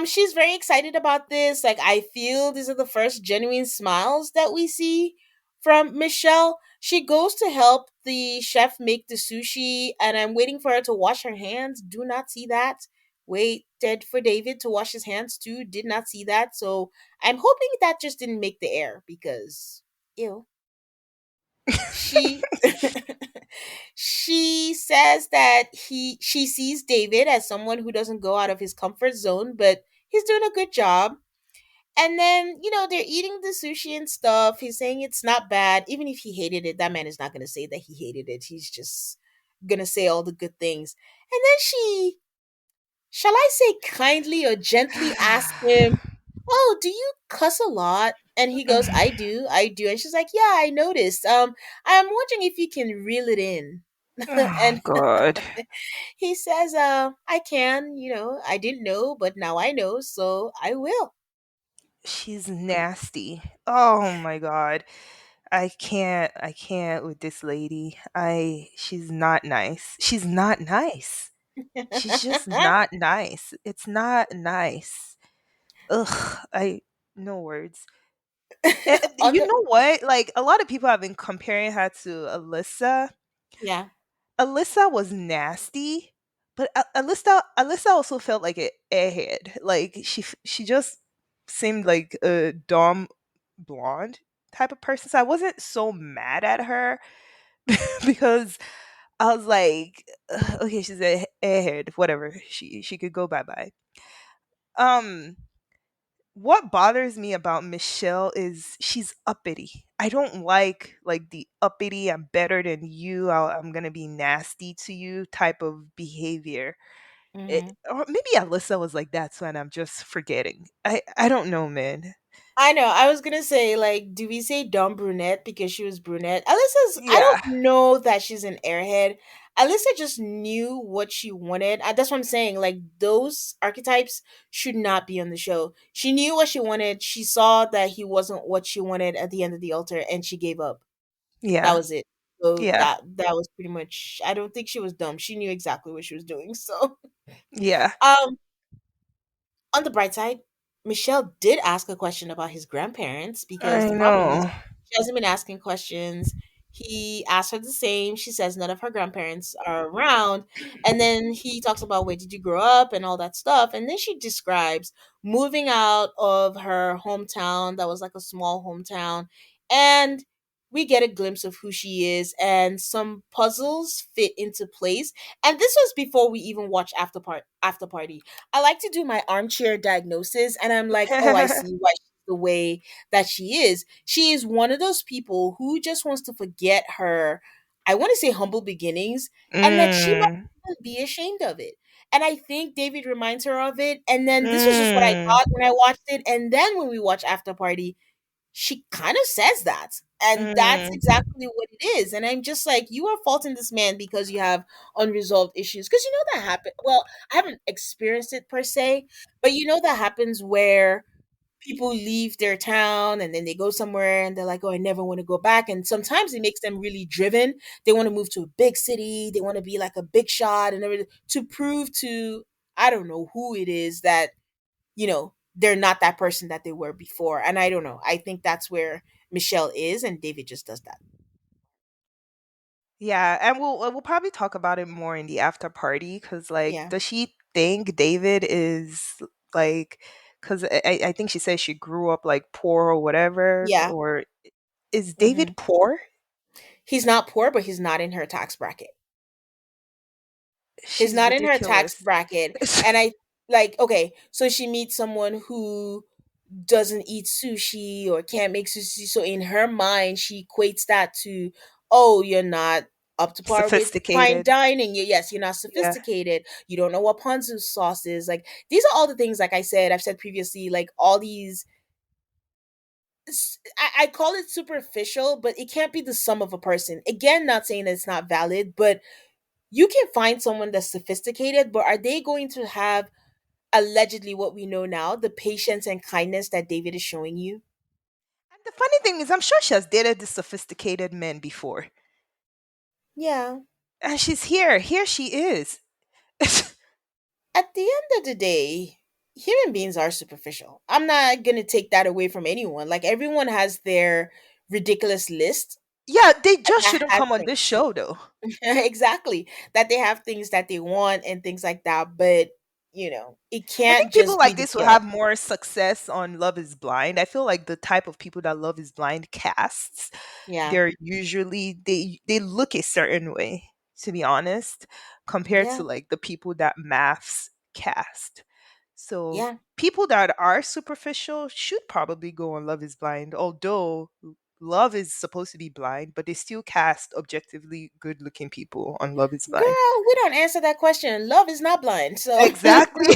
she's very excited about this. Like, I feel these are the first genuine smiles that we see from Michelle. She goes to help the chef make the sushi, and I'm waiting for her to wash her hands. Do not see that. Waited for David to wash his hands too. Did not see that. So I'm hoping that just didn't make the air because ew. She she says that she sees David as someone who doesn't go out of his comfort zone, but he's doing a good job. And then, they're eating the sushi and stuff. He's saying it's not bad. Even if he hated it, that man is not going to say that he hated it. He's just going to say all the good things. And then she, shall I say kindly or gently, ask him, "Oh, do you cuss a lot?" And he goes, "I do. I do." And she's like, "Yeah, I noticed. I'm wondering if you can reel it in." Oh And God. he says, "I can, I didn't know, but now I know, so I will." She's nasty. Oh my God. I can't with this lady. She's not nice. She's not nice. She's just not nice. It's not nice. Ugh, I no words. And On you the know what? Like a lot of people have been comparing her to Alyssa. Yeah. Alyssa was nasty, but Alyssa also felt like an airhead. Like she just seemed like a dumb blonde type of person. So I wasn't so mad at her because I was like, "Ugh, okay, she's a airhead, whatever. She could go bye bye." Um, what bothers me about Michelle is she's uppity. I don't like the uppity "I'm better than you, I'm gonna be nasty to you" type of behavior. Mhm. Or maybe Alyssa was like that too, and I'm just forgetting. I don't know, man. I know. I was gonna say, like, do we say dumb brunette because she was brunette? Alyssa's. I Yeah, don't know that she's an airhead. Alyssa just knew what she wanted. That's what I'm saying. Like, those archetypes should not be on the show. She knew what she wanted. She saw that he wasn't what she wanted at the end of the altar, and she gave up. That yeah, was it. So yeah, that was pretty much. I don't think she was dumb. She knew exactly what she was doing. So, yeah. um, on the bright side, Michelle did ask a question about his grandparents because I the problem is know. she hasn't been asking questions. He asked her the same. She says none of her grandparents are around. And then he talks about where did you grow up and all that stuff. And then she describes moving out of her hometown that was like a small hometown. And we get a glimpse of who she is and some puzzles fit into place. And this was before we even watched After Party. I like to do my armchair diagnosis, and I'm like, oh, I see why she's the way that she is. She is one of those people who just wants to forget her, I want to say humble beginnings, and that she might Mm, even be ashamed of it. And I think David reminds her of it. And then this was just what I mm, thought when I watched it. And then when we watch After Party, she kind of says that. And that's mm. exactly what it is. And I'm just like, you are faulting this man because you have unresolved issues. Because that happen. Well, I haven't experienced it per se, but that happens where people leave their town and then they go somewhere and they're like, oh, I never want to go back. And sometimes it makes them really driven. They want to move to a big city. They want to be like a big shot and everything to prove to, I don't know who it is that they're not that person that they were before. And I don't know. I think that's where Michelle is, and David just does that. Yeah, and we'll probably talk about it more in the after party because, like, Yeah. does she think David is like? Because I think she says she grew up like poor or whatever, Yeah. or is David Hmm. poor? He's not poor, but he's not in her tax bracket. He's She's not in her tax ridiculous. bracket. And I like, okay, so she meets someone who doesn't eat sushi or can't make sushi. So in her mind, she equates that to, oh, you're not. up to par with fine Sophisticated. dining. Yes, you're not Yeah. sophisticated. You don't know what ponzu sauce is. Like these are all the things, like I've said previously, like all these I call it superficial, but it can't be the sum of a person. Again, not saying that it's not valid, but you can find someone that's sophisticated, but are they going to have allegedly what we know now, the patience and kindness that David is showing you? And the funny thing is, I'm sure she has dated the sophisticated men before. Yeah. And she's here. Here she is. At the end of the day, human beings are superficial. I'm not going to take that away from anyone. Like everyone has their ridiculous list Yeah, they just that shouldn't has come on this things. show, though. Exactly. That they have things that they want and things like that, but it I can't think people just be like the this will kill. have more success on Love is Blind. I feel like the type of people that Love is Blind casts, Yeah. they're usually they look a certain way, to be honest, compared to Yeah. like the people that MAFS cast. So Yeah. people that are superficial should probably go on Love is Blind, although Love is supposed to be blind, but they still cast objectively good looking people on Love is Blind. Girl, we don't answer that question. Love is not blind. So work Exactly.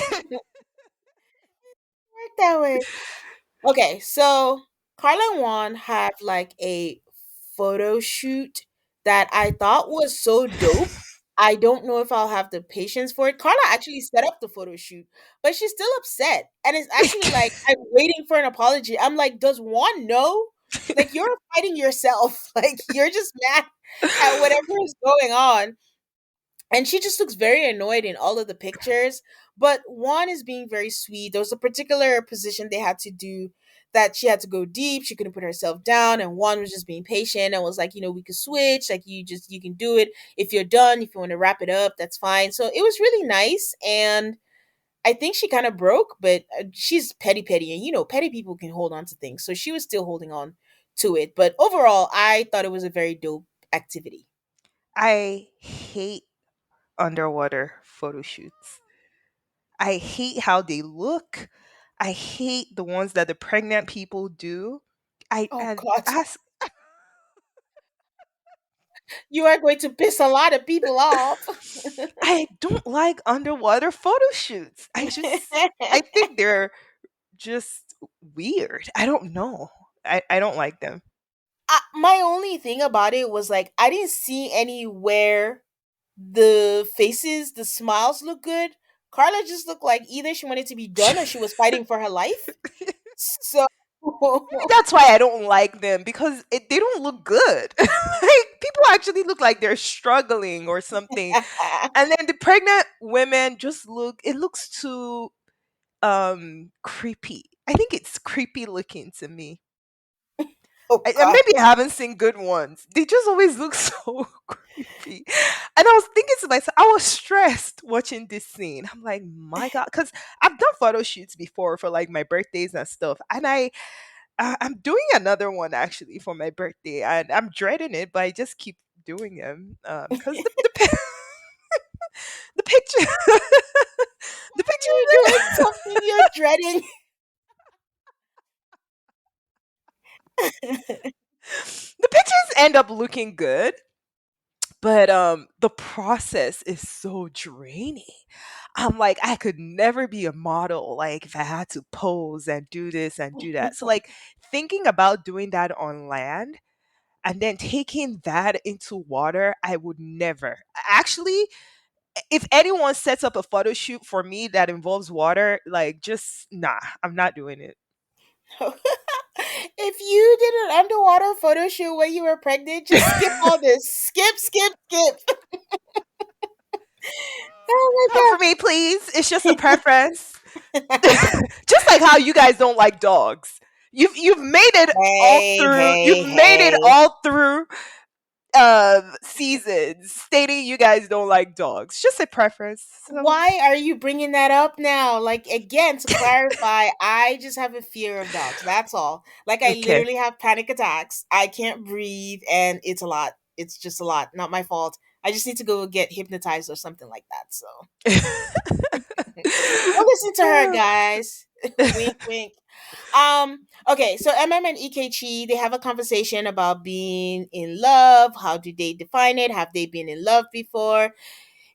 that way. Okay, so Carla and Juan have like a photo shoot that I thought was so dope. I don't know if I'll have the patience for it. Carla actually set up the photo shoot, but she's still upset. And it's actually like I'm waiting for an apology. I'm like, does Juan know? Like you're fighting yourself. Like you're just mad at whatever is going on, and she just looks very annoyed in all of the pictures. But Juan is being very sweet. There was a particular position they had to do that she had to go deep. She couldn't put herself down, and Juan was just being patient and was like, we could switch. Like you can do it if you're done. If you want to wrap it up, that's fine. So it was really nice, and I think she kind of broke, but she's petty, and petty people can hold on to things. So she was still holding on to it. But overall, I thought it was a very dope activity. I hate underwater photo shoots. I hate how they look. I hate the ones that the pregnant people do. I Oh and God. ask You are going to piss a lot of people off. I don't like underwater photo shoots. I think they're just weird. I don't know. I don't like them. My only thing about it was like I didn't see anywhere the faces, the smiles look good. Carla just looked like either she wanted to be done or she was fighting for her life. So That's why I don't like them because they don't look good. Like people actually look like they're struggling or something. And then the pregnant women just look it looks too creepy. I think it's creepy looking to me. oh And God. maybe I haven't seen good ones. They just always look so creepy. And I was thinking to myself, I was stressed watching this scene. I'm like, my God, because I've done photo shoots before for like my birthdays and stuff, and I'm doing another one actually for my birthday, and I'm dreading it, but I just keep doing them because the picture the You're doing pictures something you're dreading. the pictures end up looking good, but the process is so draining. I'm like, I could never be a model, like if I had to pose and do this and do that. So like thinking about doing that on land and then taking that into water, I would never. Actually, if anyone sets up a photo shoot for me that involves water, like just nah, I'm not doing it. If you did an underwater photo shoot when you were pregnant, just skip all this. Skip, skip, skip. Not Oh for me, please. It's just a my preference. God. Just like how you guys don't like dogs. You've made it all Hey, through. You've hey, made it hey. all through seasons stating you guys don't like dogs. Just a preference. So Why are you bringing that up now? Like, again, to clarify, I just have a fear of dogs. That's all. Like, I okay. literally have panic attacks. I can't breathe, and it's a lot. It's just a lot. Not my fault. I just need to go get hypnotized or something like that. So, don't listen to her, guys. Wink, wink. Okay, so MM and Ikechi, they have a conversation about being in love. How do they define it? Have they been in love before?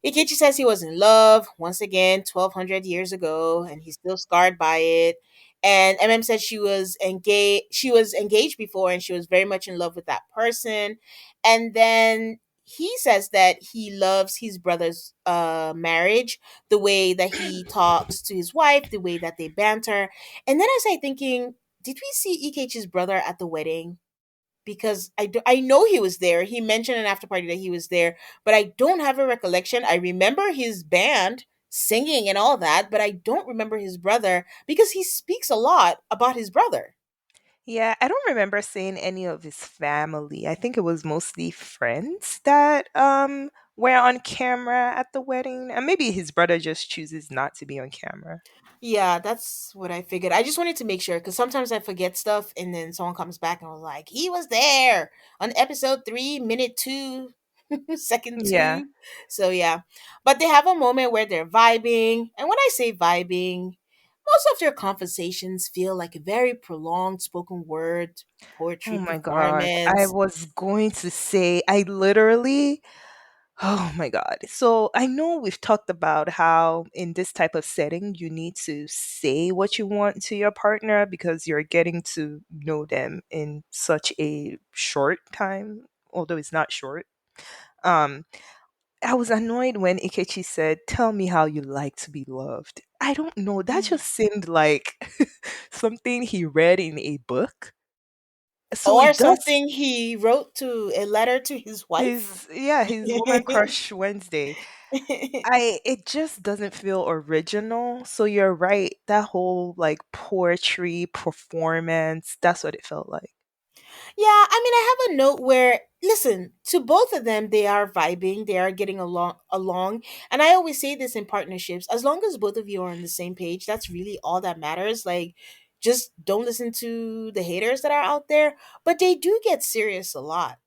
Ikechi says he was in love once again 1200 years ago and he's still scarred by it. And MM said she was engaged before and she was very much in love with that person. And then he says that he loves his brother's marriage, the way that he talks to his wife, the way that they banter. And then I started thinking, did we see Ikechi's brother at the wedding? Because I know he was there. He mentioned an after party that he was there, but I don't have a recollection. I remember his band singing and all that, but I don't remember his brother because he speaks a lot about his brother. Yeah, I don't remember seeing any of his family. I think it was mostly friends that were on camera at the wedding. And maybe his brother just chooses not to be on camera. Yeah, that's what I figured. I just wanted to make sure because sometimes I forget stuff and then someone comes back and was like, he was there on episode 3, minute 2, second Yeah. 2. So, yeah. But they have a moment where they're vibing. And when I say vibing, most of their conversations feel like a very prolonged spoken word poetry Oh my god. I performance. was going to say I literally oh my god. So I know we've talked about how in this type of setting you need to say what you want to your partner because you're getting to know them in such a short time, although it's not short. Um I was annoyed when Ikechi said, "Tell me how you like to be loved." I don't know. That Mm. just seemed like something he read in a book. So Or it does something he wrote to a letter to his wife. his woman crush Wednesday. I it just doesn't feel original. So you're right. That whole like poetry performance, that's what it felt like. Yeah, I mean, I have a note where listen to both of them. They are vibing. They are getting along, and I always say this in partnerships: as long as both of you are on the same page, that's really all that matters. Like, just don't listen to the haters that are out there. But they do get serious a lot.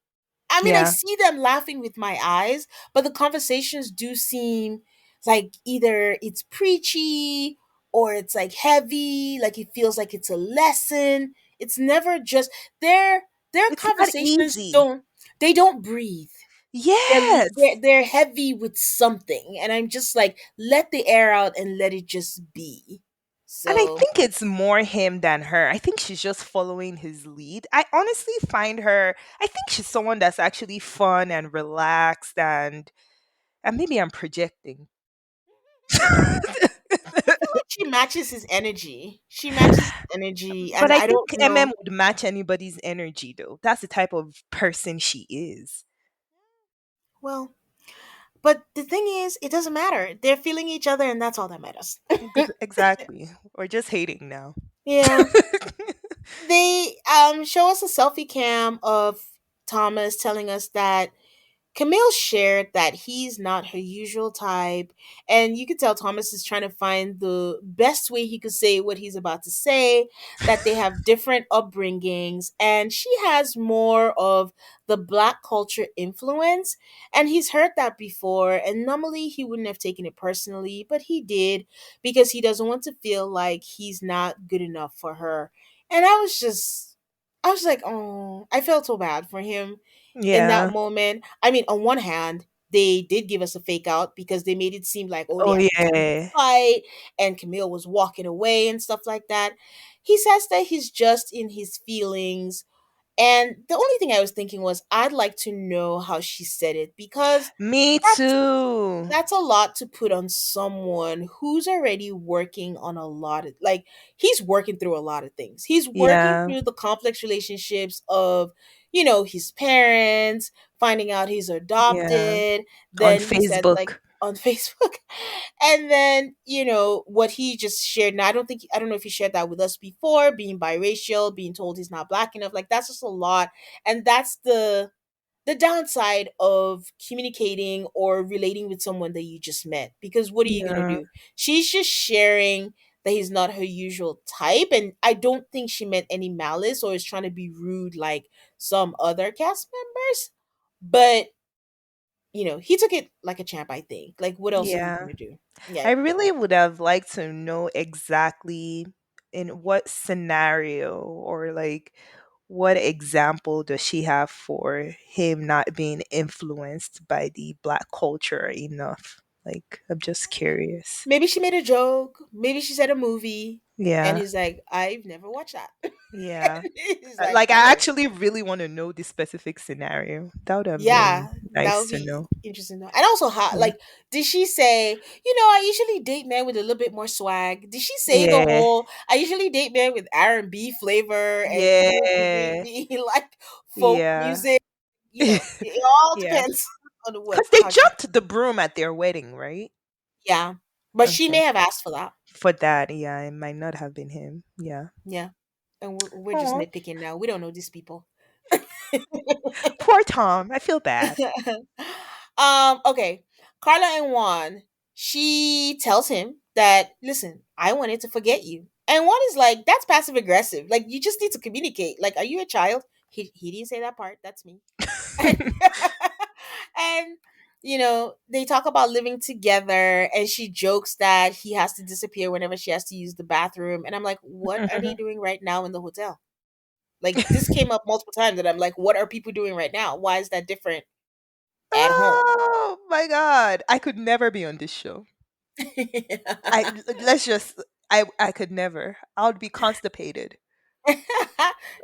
I mean, I Yeah. see them laughing with my eyes, but the conversations do seem like either it's preachy or it's like heavy, like it feels like it's a lesson. It's never just their It's not conversations easy. don't breathe. Yes. They're heavy with something, and I'm just like, let the air out and let it just be. And I So think it's more him than her. I think she's just following his lead. I honestly find her I think she's someone that's actually fun and relaxed and maybe I'm projecting. I feel like she matches his energy. She matches his energy, But and I I think don't know. MM would match anybody's energy though. That's the type of person she is. Well, but the thing is, it doesn't matter. They're feeling each other, and that's all that matters. Exactly. Or just hating now. Yeah. They show us a selfie cam of Thomas telling us that Camille shared that he's not her usual type, and you could tell Thomas is trying to find the best way he could say what he's about to say, that they have different upbringings, and she has more of the black culture influence, and he's heard that before, and normally he wouldn't have taken it personally, but he did because he doesn't want to feel like he's not good enough for her. And I was like, oh, I felt so bad for him in that Yeah. moment. I mean, on one hand, they did give us a fake out because they made it seem like, oh, they Oh had a tiny yeah. fight and Camille was walking away and stuff like that. He says that he's just in his feelings. And the only thing I was thinking was, I'd like to know how she said it because Me that's too. that's a lot to put on someone who's already working on a lot of like he's working through a lot of things. He's working Yeah. through the complex relationships of, his parents, finding out he's Yeah. adopted, On then he said like Facebook. on Facebook. And then, what he just shared. Now I don't know if he shared that with us before, being biracial, being told he's not black enough. Like that's just a lot. And that's the downside of communicating or relating with someone that you just met, because what are you going to Yeah. do? She's just sharing that he's not her usual type, and I don't think she meant any malice or is trying to be rude like some other cast members, but he took it like a champ. I think, like, what else are you Yeah. going to do? Yeah. I really would have liked to know exactly. in what scenario, or like what example does she have for him not being influenced by the black culture enough? Like, I'm just curious. Maybe she made a joke. Maybe she said a movie, and Yeah. he's like, "I've never watched that." Yeah. He's like, Like, I "Oh, actually really want to know the specific scenario. That would have been yeah, that nice would to be know. interesting." Though. And also, how Yeah. like did she say? I usually date men with a little bit more swag. Did she say the Yeah. whole? I usually date men with R&B flavor, and you give Yeah. me like folk Yeah. music. It all Yeah. depends on what Because they how she. jumped the broom at their wedding, right? Yeah, but she may Okay. have asked for that. For that, yeah, it might not have been him. Yeah. Yeah, and we're just Oh, nitpicking now. We don't know these people. poor Tom. I feel bad. Okay. Carla and Juan, she tells him that, listen, I wanted to forget you. And Juan is like, that's passive aggressive. Like, you just need to communicate. Like, are you a child? He didn't say that part. That's me. And, and they talk about living together, and she jokes that he has to disappear whenever she has to use the bathroom. And I'm like, what are they doing right now in the hotel? Like, this came up multiple times, and I'm like, what are people doing right now? Why is that different at home? Oh my god. I could never be on this show. Let's just I could never. I would be constipated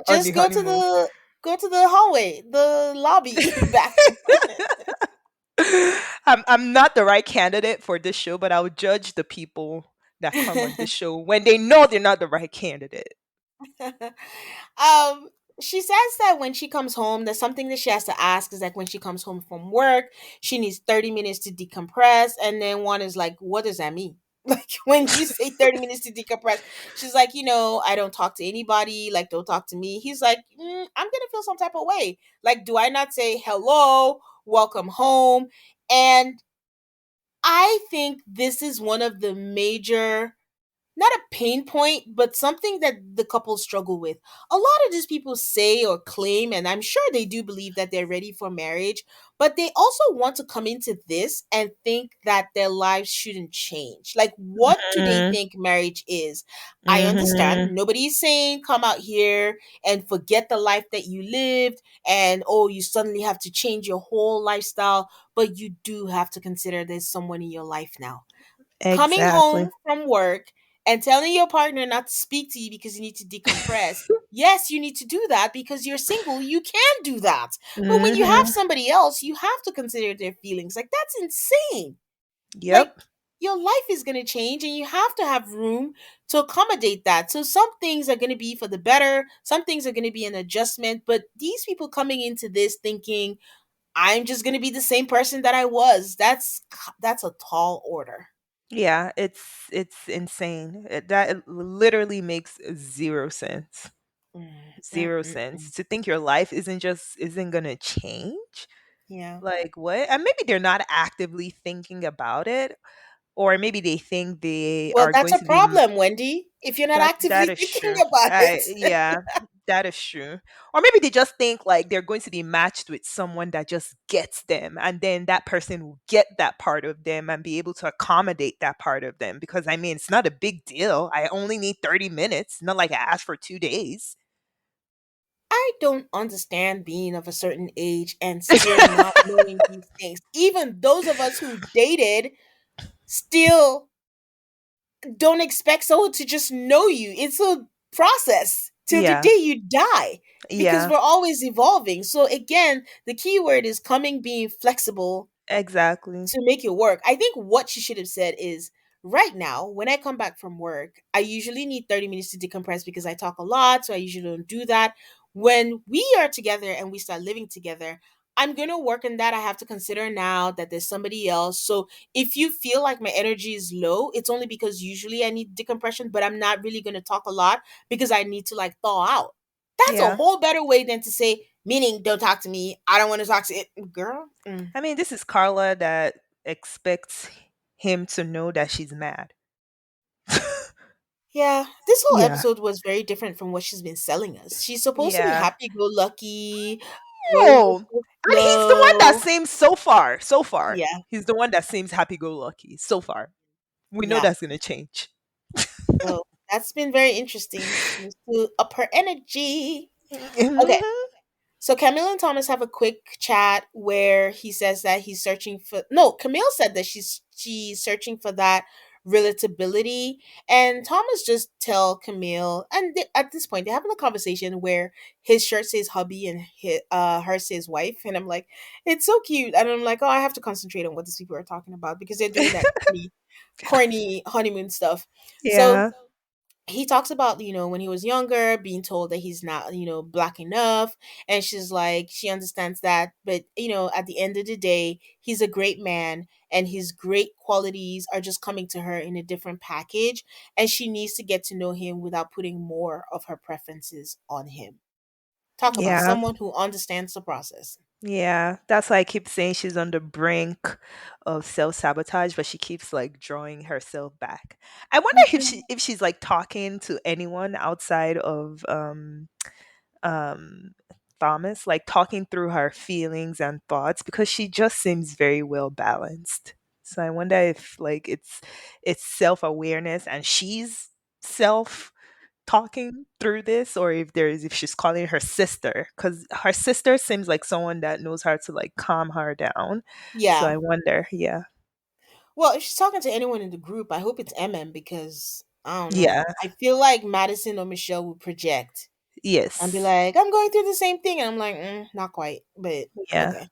on the Just honeymoon. go to the hallway, the lobby bathroom. I'm not the right candidate for this show, but I would judge the people that come on this show when they know they're not the right candidate. um, she says that when she comes home, there's something that she has to ask is like when she comes home from work, she needs 30 minutes to decompress. And then one is like, what does that mean? Like when you say 30 minutes to decompress, she's like, I don't talk to anybody. Like, don't talk to me. He's like, I'm going to feel some type of way. Like, do I not say hello, welcome home? And I think this is one of the major, not a pain point, but something that the couples struggle with. A lot of these people say or claim, and I'm sure they do believe that they're ready for marriage, but they also want to come into this and think that their lives shouldn't change. Like, what do they Mhm. think marriage is? I understand. Mhm. Nobody's saying come out here and forget the life that you lived and, oh, you suddenly have to change your whole lifestyle, but you do have to consider there's someone in your life now coming Exactly. home from work and telling your partner not to speak to you because you need to decompress. Yes, you need to do that because you're single. You can do that. But when you have Mhm. somebody else, you have to consider their feelings. Like, that's insane. Like, Yep. your life is going to change and you have to have room to accommodate that. So, some things are going to be for the better, some things are going to be an adjustment. But these people coming into this thinking, I'm just going to be the same person that I was, that's a tall order. Yeah, it's insane. That literally makes zero sense. Mm, mm, Zero mm, mm. sense. To think your life isn't gonna change. Yeah. Like what? And maybe they're not actively thinking about it, or maybe they think they Well, are that's going a to be problem, Wendy, if you're not that actively is thinking true. about it. Yeah, that is true. Or maybe they just think like they're going to be matched with someone that just gets them, and then that person will get that part of them and be able to accommodate that part of them. Because I mean, it's not a big deal. I only need 30 minutes. Not like I asked for 2 days. I don't understand being of a certain age and still not knowing these things. Even those of us who dated still don't expect someone to just know you. It's a process till the Yeah, day you die because yeah, we're always evolving. So, again, the key word is coming, being flexible, exactly. to make it work. I think what she should have said is, right now, when I come back from work, I usually need 30 minutes to decompress because I talk a lot. So I usually don't do that. When we are together and we start living together, I'm going to work on that. I have to consider now that there's somebody else. So if you feel like my energy is low, it's only because usually I need decompression, but I'm not really going to talk a lot because I need to like thaw out. That's a Yeah. whole better way than to say, meaning don't talk to me. I don't want to talk to it. Girl. Mm. I mean, this is Carla that expects him to know that she's mad. Yeah, this whole Yeah. episode was very different from what she's been selling us. She's supposed to be Yeah. happy go lucky, roses Oh, go and he's the one that slow. seems so far. Yeah, He's the one that seems happy go lucky so far. We know yeah. that's gonna change. Oh. That's been very interesting. She needs to up her energy. Okay. Mhm. So Camille and Thomas have a quick chat where he says that he's searching for no, Camille said that she's searching for that relatability, and Thomas just tell Camille, and at this point they're having a conversation where his shirt says hubby and hers says wife, and I'm like, it's so cute, and I'm like, oh, I have to concentrate on what these people are talking about because they're doing that corny honeymoon stuff. So Yeah. he talks about, when he was younger, being told that he's not, black enough. And she's like, she understands that. But, at the end of the day, he's a great man and his great qualities are just coming to her in a different package. And she needs to get to know him without putting more of her preferences on him. Talk about Yeah. someone who understands the process. Yeah, that's why I keep saying she's on the brink of self-sabotage, but she keeps like drawing herself back. I wonder Mhm. if she's like talking to anyone outside of um Thomas, like talking through her feelings and thoughts because she just seems very well balanced. So I wonder if like it's self-awareness and she's self talking through this or if she's calling her sister because her sister seems like someone that knows how to like calm her down, so Yeah. I wonder. Yeah. Well, if she's talking to anyone in the group, I hope it's MM because I don't Yeah. know. I feel like Madison or Michelle would project and be Yes. like, I'm going through the same thing. And I'm like, not quite, but Yeah. okay.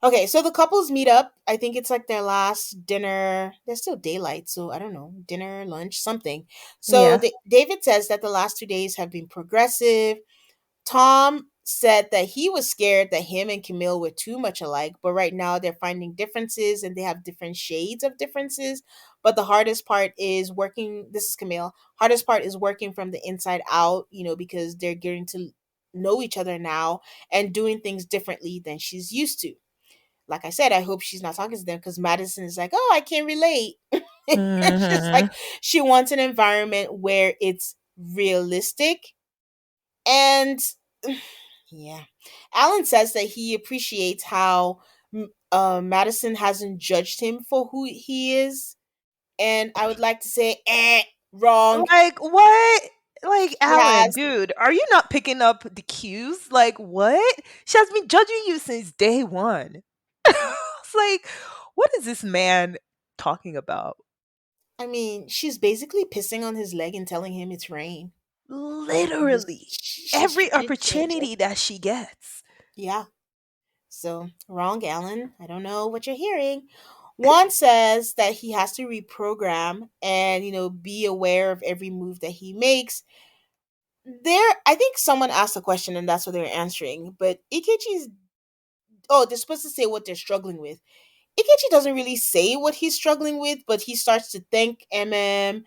Okay, so the couples meet up. I think it's like their last dinner. There's still daylight, so I don't know, dinner, lunch, something. So Yeah. David says that the last 2 days have been progressive. Tom said that he was scared that him and Camille were too much alike, but right now they're finding differences and they have different shades of differences. But the hardest part is working. This is Camille. Hardest part is working from the inside out, because they're getting to know each other now and doing things differently than she's used to. Like I said, I hope she's not talking to them because Madison is like, oh, I can't relate. It's just Hmm. like she wants an environment where it's realistic and yeah. Alan says that he appreciates how Madison hasn't judged him for who he is. And I would like to say, wrong. Like what? Like She Alan, has. dude, are you not picking up the cues? Like what? She has been judging you since day one. It's like, what is this man talking about? I mean, she's basically pissing on his leg and telling him it's rain. Literally She's every trying to change it. opportunity that she gets. Yeah. So, wrong, Alan. I don't know what you're hearing. Juan says that he has to reprogram and, be aware of every move that he makes. I think someone asked a question and that's what they were answering. But Ikechi's, oh, they're supposed to say what they're struggling with. Ikechi doesn't really say what he's struggling with, but he starts to thank MM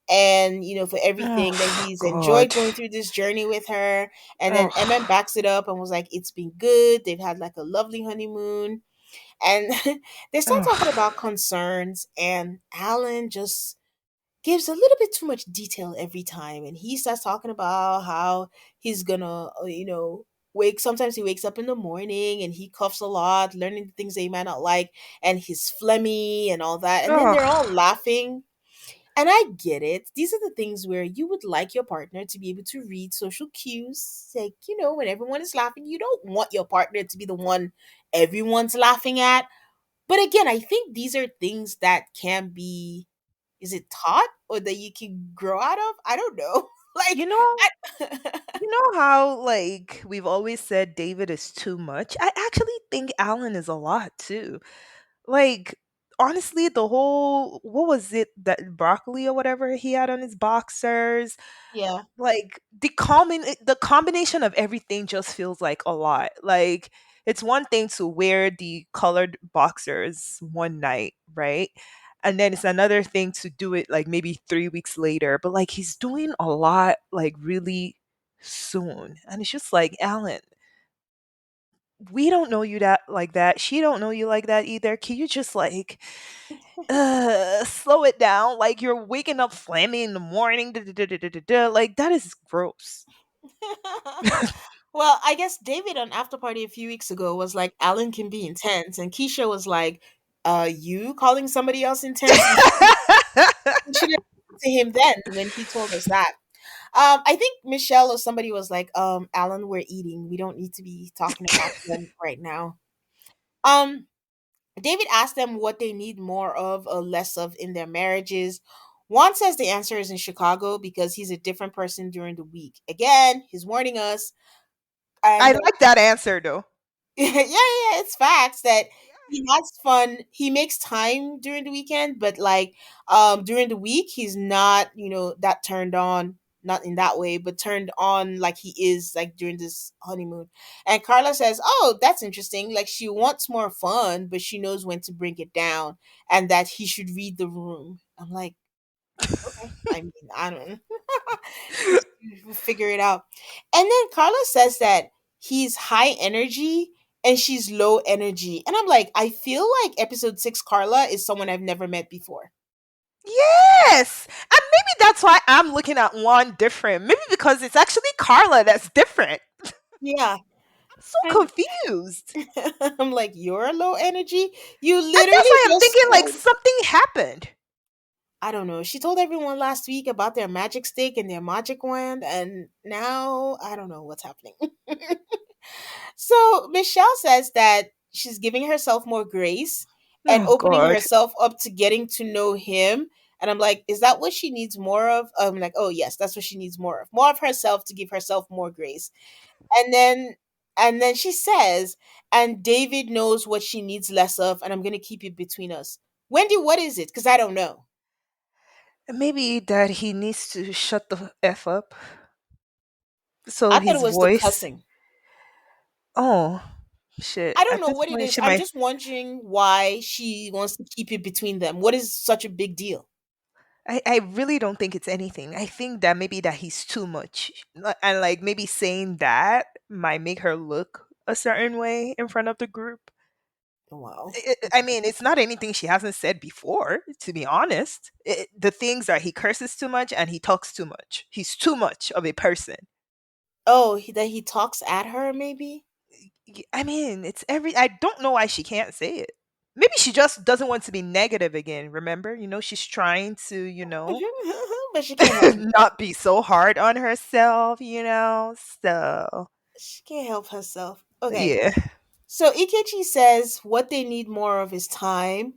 and, for everything that Oh he's enjoyed God. going through this journey with her. And then MM Oh. backs it up and was like, it's been good. They've had like a lovely honeymoon. And they start talking Oh. about concerns, and Alan just gives a little bit too much detail every time. And he starts talking about how he's gonna, sometimes he wakes up in the morning and he coughs a lot, learning the things that he might not like, and he's phlegmy and all that. And then they're all Oh. laughing. And I get it. These are the things where you would like your partner to be able to read social cues. Like, when everyone is laughing, you don't want your partner to be the one everyone's laughing at. But again, I think these are things that can be, is it taught or that you can grow out of? I don't know. You Like, know, I, you know how like we've always said David is too much? I actually think Alan is a lot too. Like honestly, the whole what was it that broccoli or whatever he had on his boxers, yeah. like the combination of everything just feels like a lot. Like it's one thing to wear the colored boxers one night, right? And then it's another thing to do it like maybe 3 weeks later. But like he's doing a lot like really soon. And it's just like, Alan, we don't know you that like that. She don't know you like that either. Can you just like slow it down? Like you're waking up flaming in the morning. Da, da, da, da, da, da, da. Like that is gross. Well, I guess David on After Party a few weeks ago was like, Alan can be intense. And Keisha was like, you calling somebody else intense? You shouldn't. to him then when he told us that. I think Michelle or somebody was like, Alan, we're eating. We don't need to be talking about them right now. Um, David asked them what they need more of or less of in their marriages. Juan says the answer is in Chicago because he's a different person during the week. Again, he's warning us. I And like that answer though. yeah, it's facts that he has fun. He makes time during the weekend, but like during the week he's not, that turned on, not in that way, but turned on like he is like during this honeymoon. And Carla says, "Oh, that's interesting. Like she wants more fun, but she knows when to bring it down and that he should read the room." I'm like, "Okay. I mean, I don't know. We'll figure it out." And then Carla says that he's high energy and she's low energy. And I'm like, I feel like episode 6 Carla is someone I've never met before. Yes. And maybe that's why I'm looking at one different. Maybe because it's actually Carla that's different. Yeah. I'm so And confused. I'm like, you're low energy? You And that's literally why I'm just thinking like told, something happened. I don't know. She told everyone last week about their magic stick and their magic wand, and now I don't know what's happening. So Michelle says that she's giving herself more grace and Oh opening God. herself up to getting to know him. And I'm like, is that what she needs more of? I'm like, oh yes, that's what she needs more of. More of herself to give herself more grace. And then she says, and David knows what she needs less of, and I'm gonna keep it between us. Wendy, what is it? Because I don't know. Maybe that he needs to shut the F up. So I thought it his was the voice. cussing. Oh shit. I don't At know this what it point is. she I'm might. just wondering why she wants to keep it between them. What is such a big deal? I really don't think it's anything. I think that maybe that he's too much. And like maybe saying that might make her look a certain way in front of the group. Wow. I mean, it's not anything she hasn't said before, to be honest. The things are he curses too much and he talks too much. He's too much of a person. Oh, that he talks at her, maybe? I mean, it's every. I don't know why she can't say it. Maybe she just doesn't want to be negative again. Remember, she's trying to, But she can't help herself. not be so hard on herself. So, She can't help herself. Okay. yeah. So Ikechi says what they need more of is time.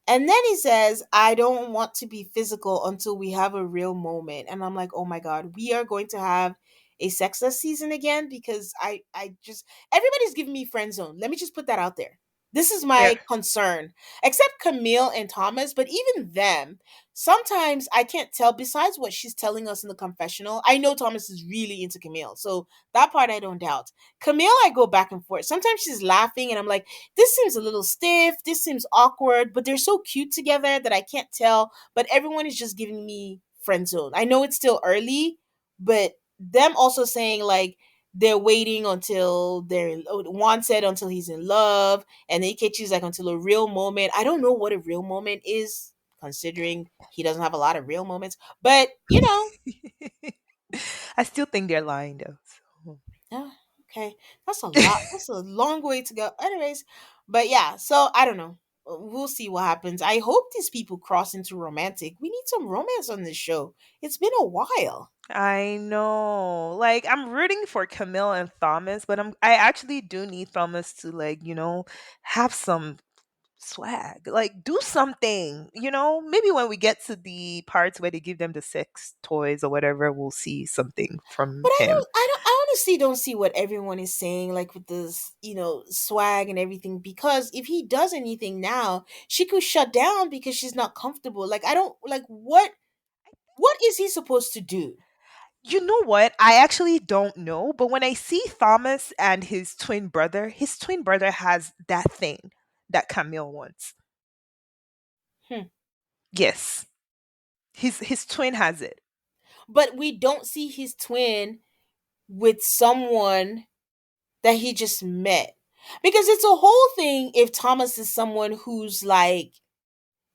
And then he says, I don't want to be physical until we have a real moment. And I'm like, oh my God, we are going to have a sexless season again because I just, everybody's giving me friend zone. Let me just put that out there. This is Yeah. my concern, except Camille and Thomas, but even them, sometimes I can't tell. Besides what she's telling us in the confessional, I know Thomas is really into Camille. So that part I don't doubt. Camille, I go back and forth. Sometimes she's laughing and I'm like, this seems a little stiff, this seems awkward, but they're so cute together that I can't tell. But everyone is just giving me friend zone. I know it's still early, but them also saying like they're waiting until Juan said until he's in love, and then Ikechi's like until a real moment. I don't know what a real moment is, considering he doesn't have a lot of real moments. But I still think they're lying though. So. yeah, okay. That's a lot. That's a long way to go. Anyways, but yeah, so I don't know. We'll see what happens. I hope these people cross into romantic. We need some romance on this show. It's been a while. I know. Like I'm rooting for Camille and Thomas, but I actually do need Thomas to like, have some swag. Like do something. Maybe when we get to the parts where they give them the sex toys or whatever, we'll see something from But I him. don't I don't I honestly don't see what everyone is saying, like with this, swag and everything, because if he does anything now, she could shut down because she's not comfortable. Like I don't like what is he supposed to do? You know what? I actually don't know, but when I see Thomas and his twin brother has that thing that Camille wants. Hmm. Yes. His twin has it. But we don't see his twin with someone that he just met. Because it's a whole thing if Thomas is someone who's like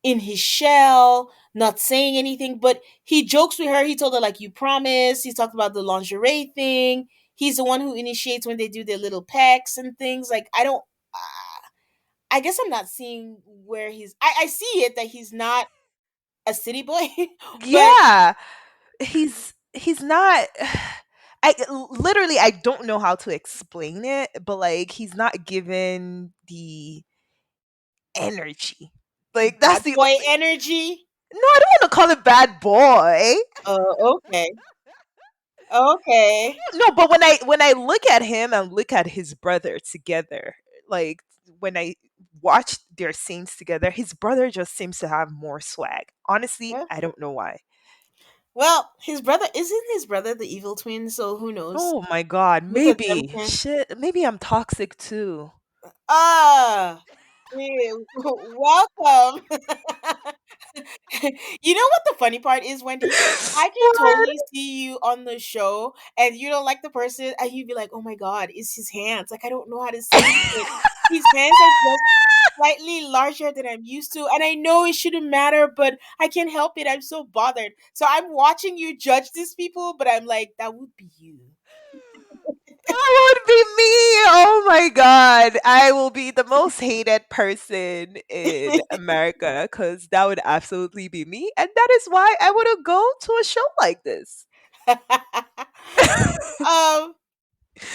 in his shell, not saying anything, but he jokes with her. He told her, like, you promise. He talked about the lingerie thing. He's the one who initiates when they do their little pecks and things. Like, I don't, I guess I'm not seeing where I see it that he's not a city boy, but Yeah, he's not. I literally I don't know how to explain it, but like he's not given the energy. Like that's bad the boy energy. no, I don't want to call it bad boy. Oh, okay. Okay. No, but when I look at him and look at his brother together, like when I watch their scenes together, his brother just seems to have more swag. Honestly, Yeah. I don't know why. Well, his brother isn't his brother the evil twin, so who knows? Oh my god, Both of them maybe. can. Shit, maybe I'm toxic too. Ah, welcome. You know what the funny part is, Wendy? I can What? totally see you on the show and you don't like the person and you'd be like, "Oh my god, it's his hands." Like I don't know how to say this, but his hands are just slightly larger than I'm used to. And I know it shouldn't matter, but I can't help it. I'm so bothered. So I'm watching you judge these people, but I'm like, that would be you. That would be me. Oh my god. I will be the most hated person in America cuz that would absolutely be me and that is why I wouldn't go to a show like this. um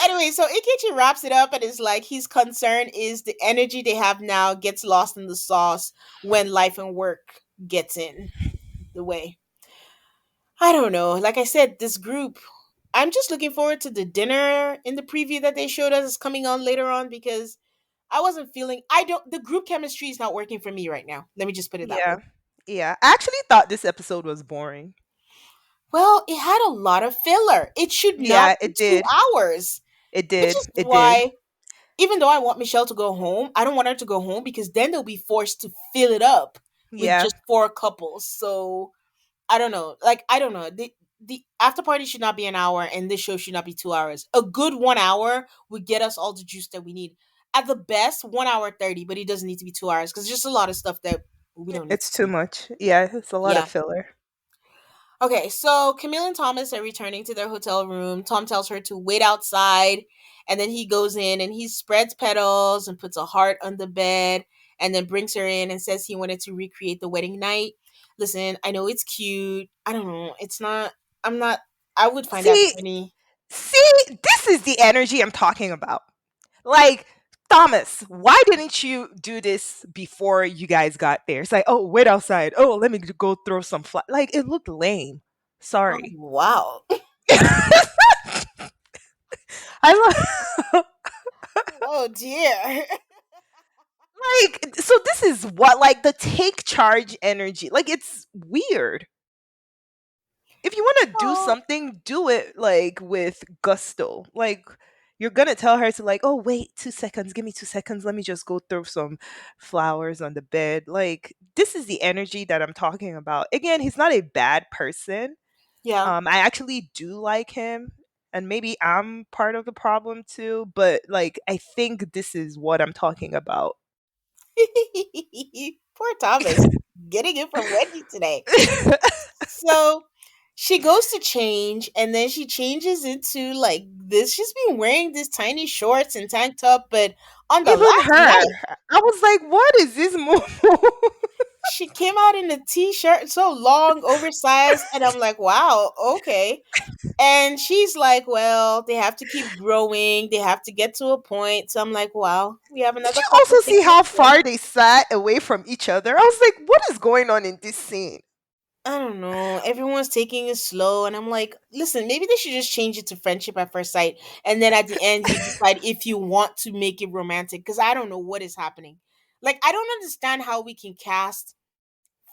anyway, so Ikechi wraps it up and is like his concern is the energy they have now gets lost in the sauce when life and work gets in the way. I don't know. Like I said, this group, I'm just looking forward to the dinner in the preview that they showed us is coming on later on because I wasn't feeling I don't the group chemistry is not working for me right now. Let me just put it that Yeah. way. Yeah. I actually thought this episode was boring. Well, it had a lot of filler. It should not Yeah, be it two did. hours, It which did. is It did. why even though I want Michelle to go home, I don't want her to go home because then they'll be forced to fill it up with Yeah. just four couples. So I don't know. Like I don't know. The after party should not be an hour, and this show should not be 2 hours. A good 1 hour would get us all the juice that we need. At the best, 1 hour 30, but it doesn't need to be 2 hours because just a lot of stuff that we don't need to It's too see. much. Yeah, it's a lot of Yeah. filler. Okay, so Camille and Thomas are returning to their hotel room. Tom tells her to wait outside, and then he goes in and he spreads petals and puts a heart on the bed, and then brings her in and says he wanted to recreate the wedding night. Listen, I know it's cute. I don't know. It's not. I'm not. I would find that See, funny. this is the energy I'm talking about. Like, Thomas, why didn't you do this before you guys got there? It's like, oh, wait outside. Oh, let me go throw some fly. Like, it looked lame. Oh Sorry. wow. I love, Oh dear. like, so this is what, like, the take charge energy. Like, it's weird. If you want to do Oh something, do it like with gusto. Like you're gonna tell her to like, oh wait, 2 seconds, give me 2 seconds, let me just go throw some flowers on the bed. Like this is the energy that I'm talking about. Again, he's not a bad person. yeah. I actually do like him. And maybe I'm part of the problem too, but like I think this is what I'm talking about. Poor Thomas, getting it from Wendy today. So she goes to change and then she changes into like this. She's been wearing these tiny shorts and tank top, but on the Even last her, night, I was like, what is this move? she came out in a t-shirt so long, oversized, and I'm like, wow, okay. And she's like, well, they have to keep growing, they have to get to a point. So I'm like, wow, we have Did another you couple also see taking how a turn. far they sat away from each other? I was like, what is going on in this scene? I don't know. Everyone's taking it slow, and I'm like, listen, maybe they should just change it to friendship at first sight, and then at the end, you decide if you want to make it romantic. Because I don't know what is happening. Like, I don't understand how we can cast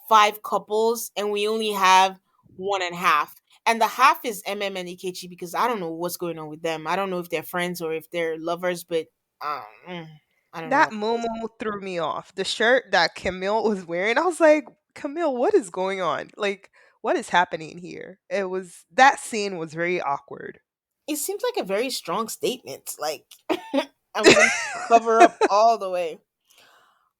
five couples and we only have one and a half, and the half is MM and Ikechi because I don't know what's going on with them. I don't know if they're friends or if they're lovers, but um, mm, I don't That know. Momo threw me off. The shirt that Camille was wearing, I was like, Camille, what is going on? Like, what is happening here? It was that scene was very awkward. It seems like a very strong statement. Like, I'm gonna cover up all the way.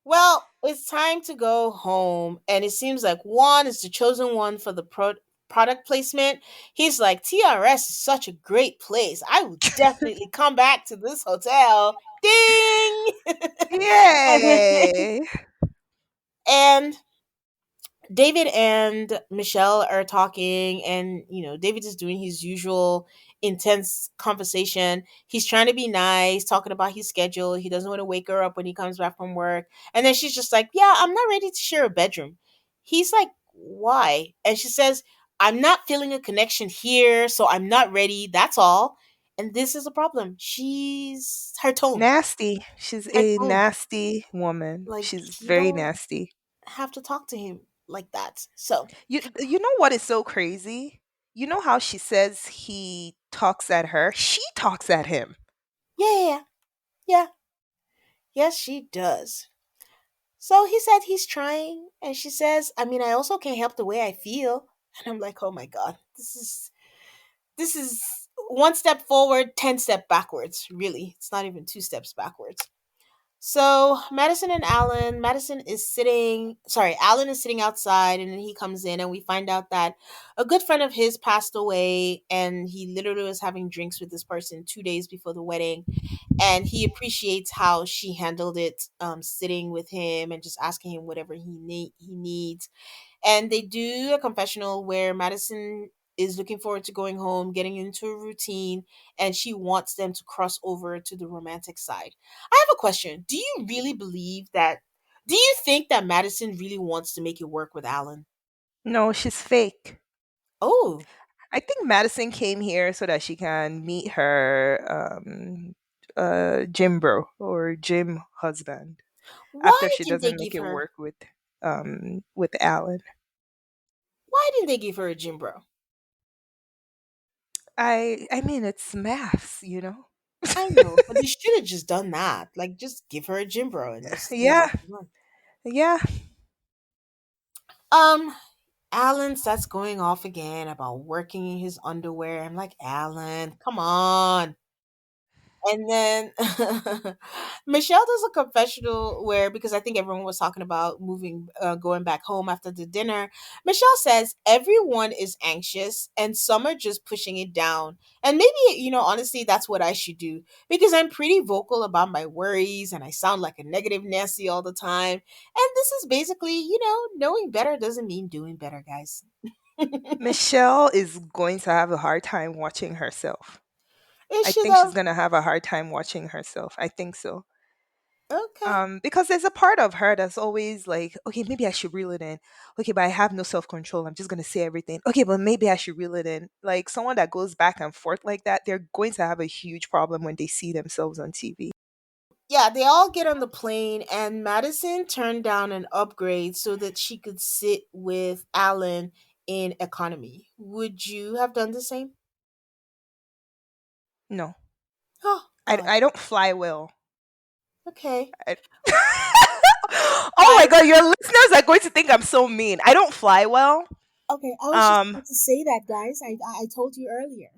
Well, it's time to go home, and it seems like Juan is the chosen one for the product placement. He's like, TRS is such a great place. I would definitely come back to this hotel. Ding! and, Yay! and David and Michelle are talking, and David is doing his usual intense conversation. He's trying to be nice, talking about his schedule. He doesn't want to wake her up when he comes back from work. And then she's just like, "Yeah, I'm not ready to share a bedroom." He's like, "Why?" And she says, "I'm not feeling a connection here, so I'm not ready. That's all." And this is a problem. She's her tone. Nasty. She's Her a tone. nasty woman. Like, She's you very don't nasty. have to talk to him like that. So, You know what is so crazy? You know how she says he talks at her? She talks at him. yeah, yeah, yeah. Yeah. Yes, she does. So he said he's trying, and she says, "I mean, I also can't help the way I feel." And I'm like, "Oh my god, this is one step forward, 10 step backwards. Really, it's not even two steps backwards." So Alan is sitting outside, and then he comes in, and we find out that a good friend of his passed away, and he literally was having drinks with this person 2 days before the wedding, and he appreciates how she handled it, sitting with him and just asking him whatever he needs. And they do a confessional where Madison is looking forward to going home, getting into a routine, and she wants them to cross over to the romantic side. I have a question. Do you think that Madison really wants to make it work with Alan? No, she's fake. Oh, I think Madison came here so that she can meet her gym bro or gym husband why after she didn't they doesn't make give it her work with Alan. why didn't they give her a gym bro? I mean it's maths, you know? I know, but they should have just done that. Like, just give her a gym bro and just see how Yeah. she runs. Yeah. Um, Alan starts going off again about working in his underwear. I'm like, Alan, come on. And then Michelle does a confessional where, because I think everyone was talking about going back home after the dinner, Michelle says everyone is anxious and some are just pushing it down. And maybe, honestly, that's what I should do, because I'm pretty vocal about my worries and I sound like a negative Nancy all the time. And this is basically, knowing better doesn't mean doing better, guys. Michelle is going to have a hard time watching herself. Is I she think she's though? going to have a hard time watching herself. I think so. Okay. Because there's a part of her that's always like, okay, maybe I should reel it in. Okay, but I have no self control. I'm just gonna say everything. Okay, but maybe I should reel it in. Like someone that goes back and forth like that, they're going to have a huge problem when they see themselves on TV. Yeah, they all get on the plane, and Madison turned down an upgrade so that she could sit with Alan in economy. Would you have done the same? No, Oh, God. I don't fly well. Okay. I- oh my I god, your listeners are going to think I'm so mean. I don't fly well. Okay, I was just Um, about to say that, guys. I told you earlier.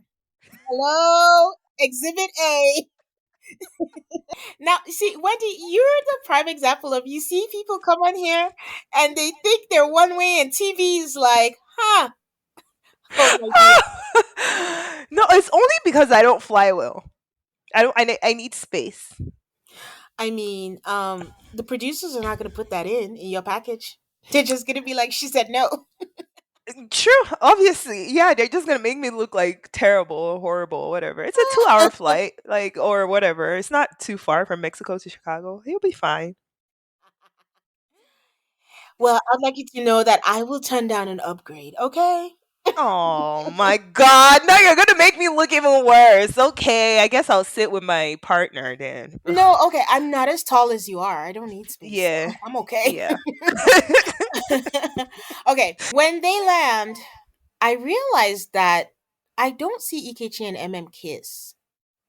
Hello, Exhibit A. Now, see, Wendy, you're the prime example of, you see people come on here and they think they're one way, and TV is like, huh? Oh my dear. no, it's only because I don't fly well. I don't. I need space. I mean, the producers are not going to put that in your package. They're just going to be like, "She said no." True, obviously. Yeah, they're just gonna make me look like terrible or horrible or whatever. It's a 2 hour flight, like or whatever. It's not too far from Mexico to Chicago. You'll be fine. Well, I'd like you to know that I will turn down an upgrade. Okay. Oh my god. Now you're gonna make me look even worse. Okay, I guess I'll sit with my partner then. Ugh. No, okay. I'm not as tall as you are. I don't need space, Yeah. so I'm okay. Yeah. Okay. When they land, I realized that I don't see Ikechi and MM kiss.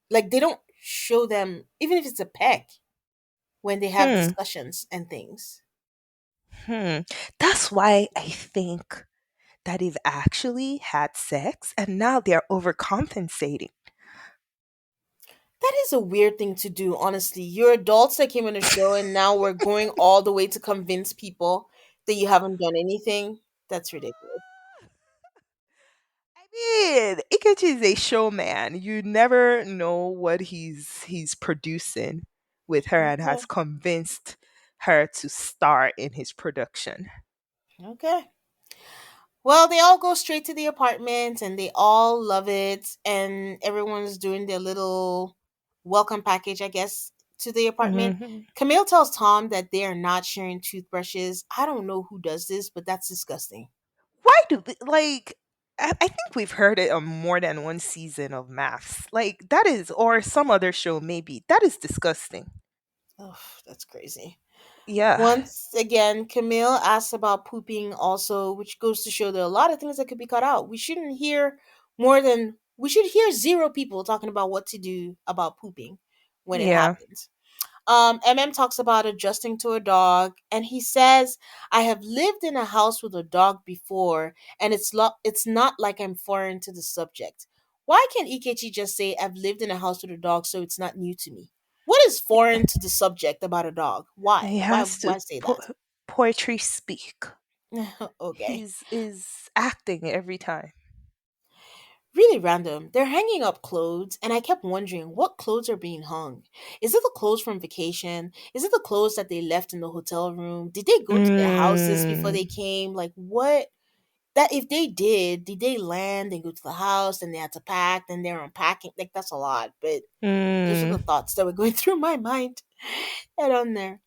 Like, they don't show them, even if it's a peck, when they have Hmm. discussions and things. Hmm. That's why I think that they've actually had sex and now they're overcompensating. That is a weird thing to do, honestly. You're adults that came on the show, and now we're going all the way to convince people that you haven't done anything. That's ridiculous. I mean, Ikechi is a showman. You never know what he's producing with her and Okay. has convinced her to star in his production. Okay. Well, they all go straight to the apartment and they all love it. And everyone's doing their little welcome package, I guess, to the apartment. Mhm. Camille tells Tom that they are not sharing toothbrushes. I don't know who does this, but that's disgusting. Why do they, like? I think we've heard it on more than one season of Maths. Like that is, or some other show maybe. That is disgusting. Oh, that's crazy. Yeah, Once again, Camille asks about pooping also, which goes to show there are a lot of things that could be cut out. We should hear zero people talking about what to do about pooping when it yeah. happens. MM talks about adjusting to a dog, and he says, "I have lived in a house with a dog before, and it's not like I'm foreign to the subject." Why can't Ikechi just say, "I've lived in a house with a dog, so it's not new to me"? What is foreign to the subject about a dog? Why? He Why? has to Why say that? poetry speak. Okay. He's is acting every time. Really random. They're hanging up clothes, and I kept wondering what clothes are being hung. Is it the clothes from vacation? Is it the clothes that they left in the hotel room? Did they go to their houses before Mm, they came? Like, what? That if they did they land and go to the house and they had to pack, then they're unpacking? Like, that's a lot. But those are mm. the thoughts that were going through my mind. And on there.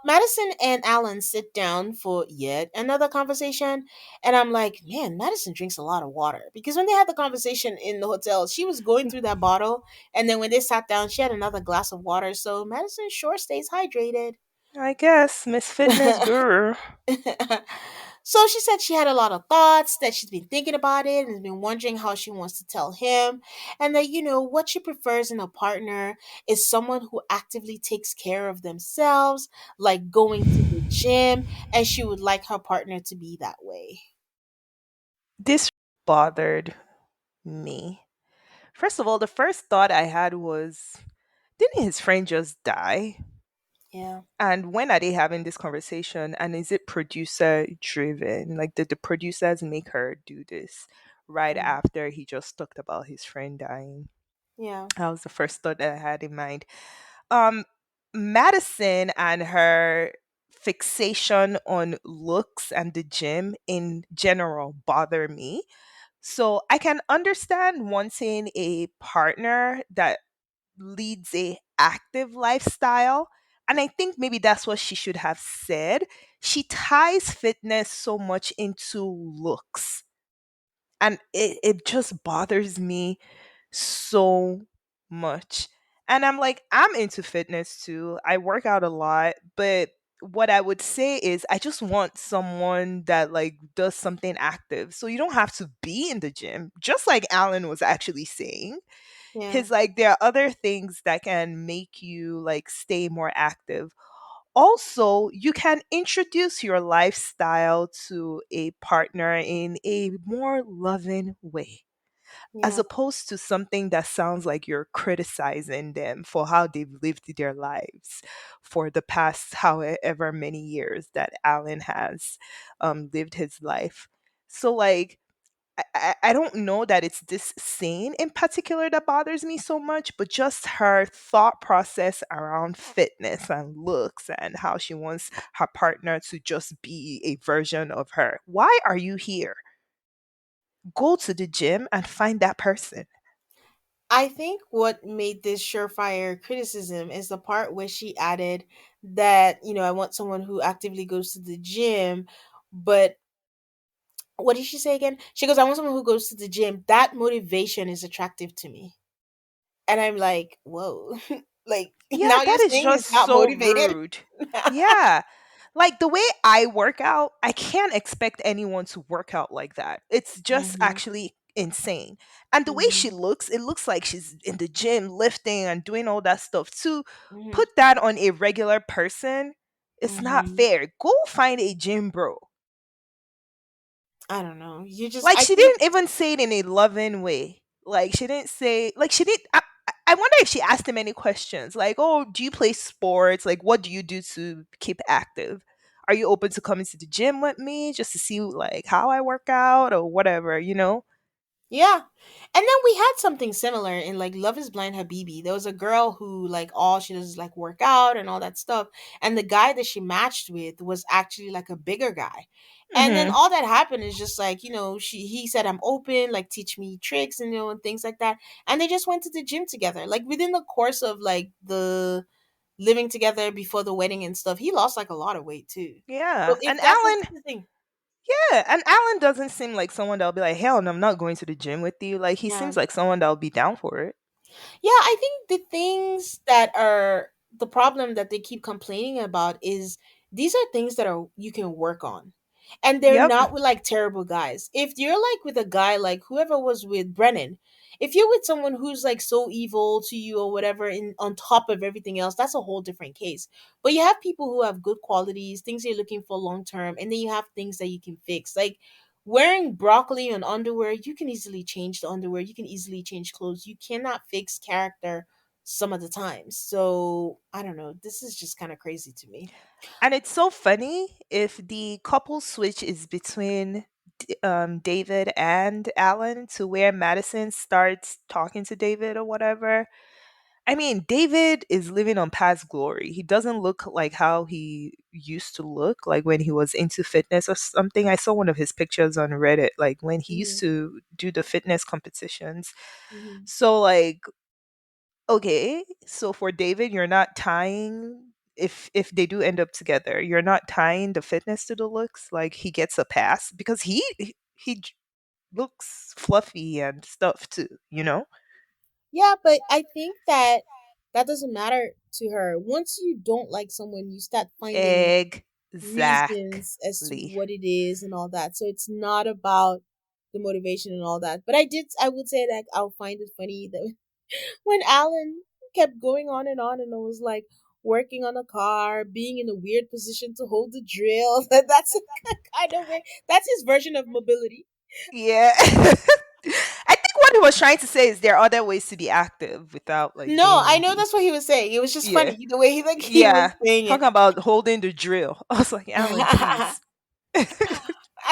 Madison and Alan sit down for yet another conversation, and I'm like, man, Madison drinks a lot of water because when they had the conversation in the hotel, she was going through that bottle, and then when they sat down, she had another glass of water. So Madison sure stays hydrated. I guess Miss Fitness Guru. So she said she had a lot of thoughts, that she's been thinking about it and has been wondering how she wants to tell him, and that, what she prefers in a partner is someone who actively takes care of themselves, like going to the gym, and she would like her partner to be that way. This bothered me. First of all, the first thought I had was, didn't his friend just die? Yeah. And when are they having this conversation? And is it producer driven? Like, did the producers make her do this right Mm. after he just talked about his friend dying? Yeah. That was the first thought that I had in mind. Um, Madison and her fixation on looks and the gym in general bother me. So I can understand wanting a partner that leads a active lifestyle, and I think maybe that's what she should have said. She ties fitness so much into looks, and it just bothers me so much. And I'm like, I'm into fitness too. I work out a lot, but what I would say is I just want someone that like does something active. So you don't have to be in the gym, just like Alan was actually saying. Yeah. His like there are other things that can make you like stay more active. Also, you can introduce your lifestyle to a partner in a more loving way, as Yeah. opposed to something that sounds like you're criticizing them for how they've lived their lives for the past however many years that Alan has lived his life. So, like, I don't know that it's this scene in particular that bothers me so much, but just her thought process around fitness and looks and how she wants her partner to just be a version of her. Why are you here? Go to the gym and find that person. I think what made this surefire criticism is the part where she added that, I want someone who actively goes to the gym, but what did she say again? She goes, "I want someone who goes to the gym. That motivation is attractive to me." And I'm like, whoa. Like, Yeah, now you're that is saying just he's not so motivated? rude. Yeah. Like the way I work out, I can't expect anyone to work out like that. It's just Mm-hmm. actually insane. And the way Mm-hmm. she looks, it looks like she's in the gym lifting and doing all that stuff. To Mm-hmm. put that on a regular person, it's not Mm-hmm. fair. Go find a gym bro. I don't know. Like I she think, didn't even say it in a loving way. Like she didn't say like she did. I wonder if she asked him any questions like, "Oh, do you play sports? Like, what do you do to keep active? Are you open to coming to the gym with me just to see like how I work out or whatever?" You know? Yeah. And then we had something similar in like Love is Blind Habibi. There was a girl who like all she does is like work out and all that stuff. And the guy that she matched with was actually like a bigger guy. And then Hmm. all that happened is just like, he said I'm open, like teach me tricks and and things like that. And they just went to the gym together. Like within the course of like the living together before the wedding and stuff, he lost like a lot of weight too. So Yeah. if And that's Alan, the thing. yeah, and Alan doesn't seem like someone that'll be like, hell no, I'm not going to the gym with you. Like he Yeah. seems like someone that'll be down for it. Yeah, I think the things that are the problem that they keep complaining about is these are things that are you can work on. And they're Yep. not with like terrible guys. If you're like with a guy like whoever was with Brennan, if you're with someone who's like so evil to you or whatever in on top of everything else, that's a whole different case. But you have people who have good qualities, things you're looking for long term, and then you have things that you can fix. Like wearing broccoli on underwear, you can easily change the underwear, you can easily change clothes. You cannot fix character some of the times. So I don't know. This is just kind of crazy to me. And it's so funny if the couple switch is between David and Alan to where Madison starts talking to David or whatever. I mean, David is living on past glory. He doesn't look like how he used to look, like when he was into fitness or something. I saw one of his pictures on Reddit, like when he used Hmm. to do the fitness competitions. Hmm. So, like, okay, so for David, you're not tying if they do end up together, you're not tying the fitness to the looks. Like he gets a pass because he looks fluffy and stuff too, you know? Yeah, but I think that that doesn't matter to her. Once you don't like someone, you start finding reasons as to Exactly. what it is and all that. So it's not about the motivation and all that. But I would say that I'll find it funny that when Alan kept going on and it was like working on a car, being in a weird position to hold the drill. That's kind of weird. That's his version of mobility. Yeah. I think what he was trying to say is there are other ways to be active without like No, being I in know the that's what he was saying. It was just yeah. funny the way he was Yeah. saying it. Talking about holding the drill. I was like, Alan, please.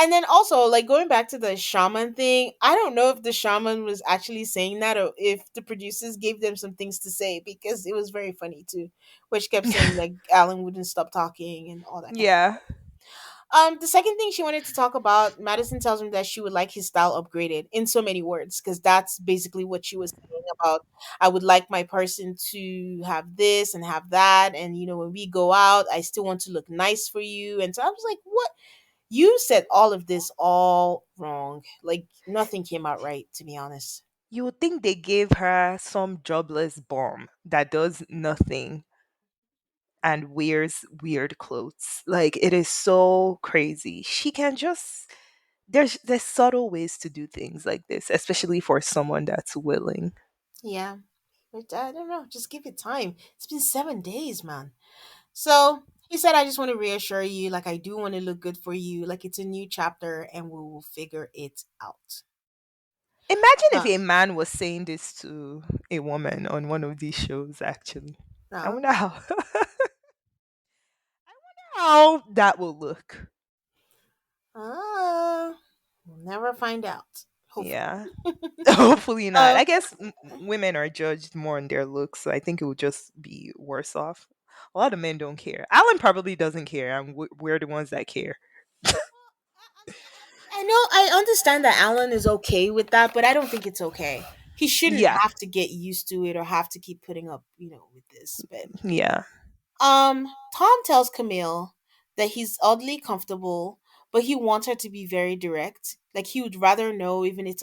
And then also like going back to the shaman thing, I don't know if the shaman was actually saying that or if the producers gave them some things to say because it was very funny too, which kept saying like Alan wouldn't stop talking and all that kind of Yeah. stuff. The second thing she wanted to talk about, Madison tells me that she would like his style upgraded in so many words, because that's basically what she was saying about. I would like my person to have this and have that, and when we go out, I still want to look nice for you. And so I was like, what? You said all of this all wrong. Like nothing came out right, to be honest. You would think they gave her some jobless bum that does nothing and wears weird clothes. Like it is so crazy. She can just there's subtle ways to do things like this, especially for someone that's willing. Yeah, but I don't know. Just give it time. It's been 7 days, man. So he said, I just want to reassure you, like, I do want to look good for you. Like, it's a new chapter and we will figure it out. Imagine if Uh, a man was saying this to a woman on one of these shows actually. I no. wonder how how that will look. We'll never find out. Hopefully. Yeah. Hopefully not. Uh, I guess women are judged more on their looks, so I think it would just be worse off. A lot of men don't care. Alan probably doesn't care, and we're the ones that care. I know, I understand that Alan is okay with that, but I don't think it's okay. He shouldn't Yeah, have to get used to it or have to keep putting up, with this. But yeah, Tom tells Camille that he's oddly comfortable, but he wants her to be very direct. Like he would rather know, even if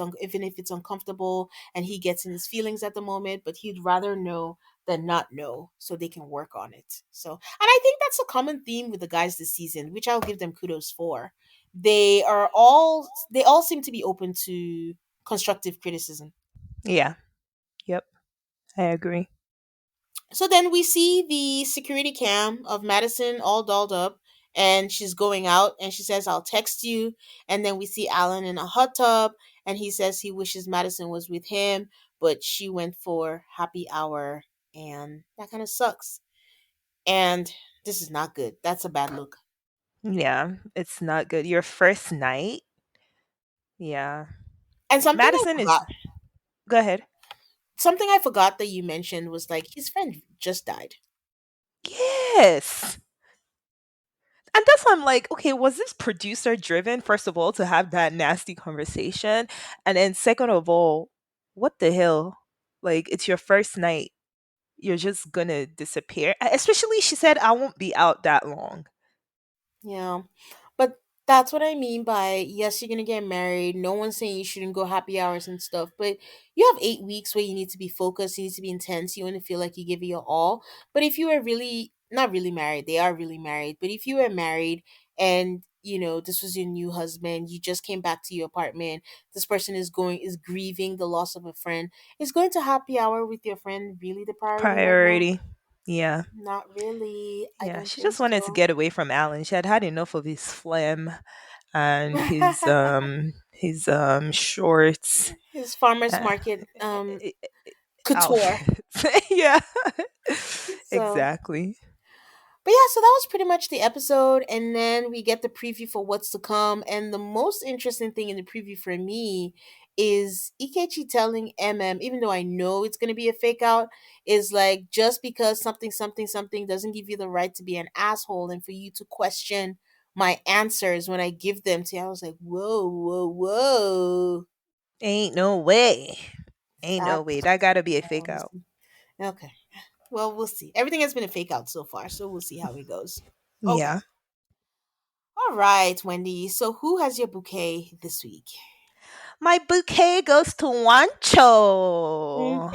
it's uncomfortable, and he gets in his feelings at the moment. But he'd rather know than not know, so they can work on it. So, and I think that's a common theme with the guys this season, which I'll give them kudos for. They all seem to be open to constructive criticism. yeah. Yep, I agree. So then we see the security cam of Madison all dolled up and she's going out and she says, I'll text you. And then we see Alan in a hot tub and he says he wishes Madison was with him, but she went for happy hour and that kind of sucks. And this is not good. That's a bad look. Yeah, it's not good. Your first night, yeah. And Madison is, go ahead. something I forgot that you mentioned was like his friend just died. Yes. And that's why I'm like, okay, was this producer driven, first of all, to have that nasty conversation? And then, second of all, what the hell? Like, it's your first night. You're just gonna disappear. Especially, she said, I won't be out that long. Yeah. But that's what I mean by yes, you're gonna get married. No one's saying you shouldn't go happy hours and stuff, but you have 8 weeks where you need to be focused, you need to be intense, you want to feel like you give it your all. But if you were really not really married, they are really married, but if you were married and this was your new husband, you just came back to your apartment, this person is grieving the loss of a friend, is going to happy hour with your friend really the priority right now? Priority. Yeah. Not really. I Yeah. don't She think just wanted to so. get away from Alan. She had had enough of his phlegm and his shorts His farmers uh, market couture. outfits. Yeah. So, Exactly. but yeah, so that was pretty much the episode. And then we get the preview for what's to come. And the most interesting thing in the preview for me is Ikechi telling MM, even though I know it's going to be a fake out, is like just because something, something, something doesn't give you the right to be an asshole and for you to question my answers when I give them to you. I was like, whoa, whoa, whoa. Ain't no way. Ain't That no way. That gotta be a fake was out. okay. Well, we'll see. Everything has been a fake out so far, so we'll see how it goes. Okay. Yeah. All right, Wendy. So who has your bouquet this week? My bouquet goes to Wancho.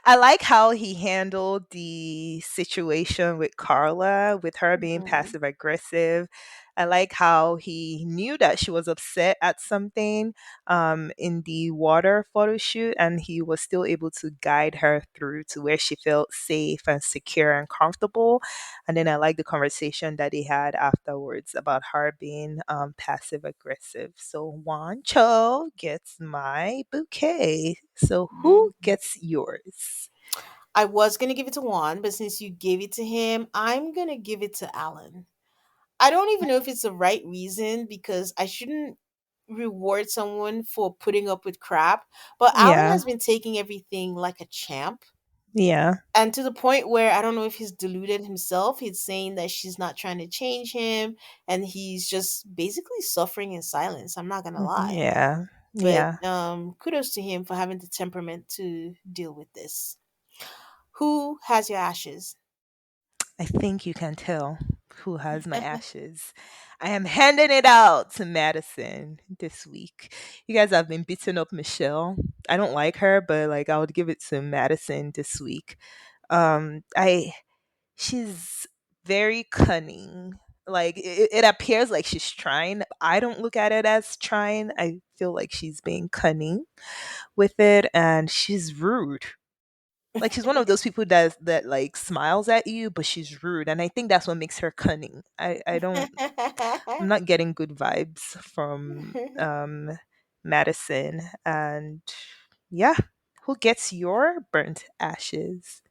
I like how he handled the situation with Carla, with her being Mhm. passive aggressive. I like how he knew that she was upset at something in the water photo shoot, and he was still able to guide her through to where she felt safe and secure and comfortable. And then I like the conversation that he had afterwards about her being passive aggressive. So Wancho gets my bouquet. So who Mhm. gets yours? I was gonna give it to Juan, but since you gave it to him, I'm gonna give it to Alan. I don't even know if it's the right reason because I shouldn't reward someone for putting up with crap, but Alan Yeah, has been taking everything like a champ. yeah, And to the point where I don't know if he's deluded himself. He's saying that she's not trying to change him and he's just basically suffering in silence. I'm not gonna lie. yeah, But yeah. kudos to him for having the temperament to deal with this. Who has your ashes? I think you can tell who has my ashes. I am handing it out to Madison this week. You guys have been beating up Michelle. I don't like her, but like I would give it to Madison this week. I She's very cunning. Like it appears like she's trying. I don't look at it as trying. I feel like she's being cunning with it, and she's rude. Like she's one of those people that like smiles at you, but she's rude, and I think that's what makes her cunning. I don't. I'm not getting good vibes from Madison, and yeah, who gets your burnt ashes?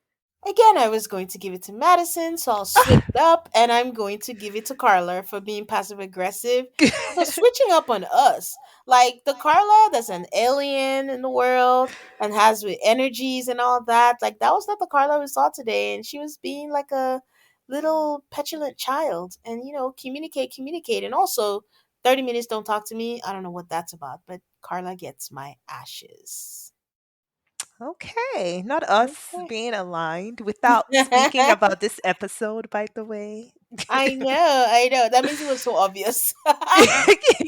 Again, I was going to give it to Madison, so I'll switch it up and I'm going to give it to Carla for being passive aggressive and for switching up on us. Like the Carla that's an alien in the world and has with energies and all that. Like that was not the Carla we saw today. And she was being like a little petulant child and, communicate, communicate. And also, 30 minutes don't talk to me. I don't know what that's about, but Carla gets my ashes. Okay, not us Okay. being aligned without speaking about this episode, by the way. I know, I know. That means it was so obvious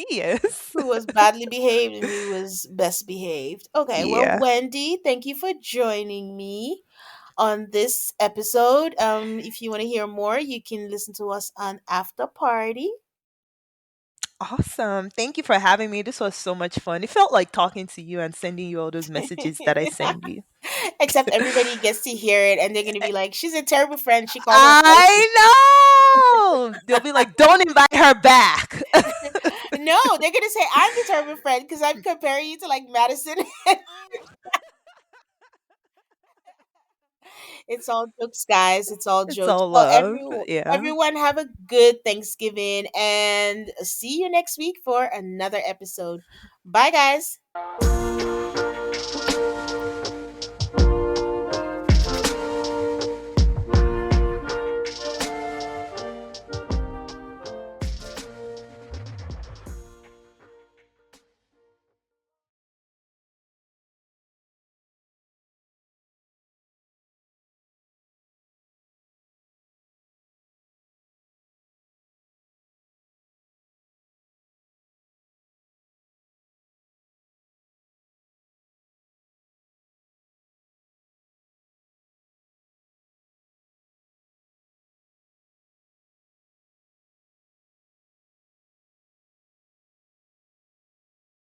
Yes. who was badly behaved and who was best behaved. Okay, well, Yeah. Wendy, thank you for joining me on this episode. If you want to hear more, you can listen to us on After Party. Awesome. Thank you for having me. This was so much fun. It felt like talking to you and sending you all those messages that I send you. Except everybody gets to hear it and they're going to be like, she's a terrible friend. She called us nicely. I know. They'll be like, don't invite her back. No, they're going to say, I'm the terrible friend because I'm comparing you to like Madison. It's all jokes, guys. It's all It's jokes. all Well, love. Yeah. everyone have a good Thanksgiving and see you next week for another episode. Bye, guys.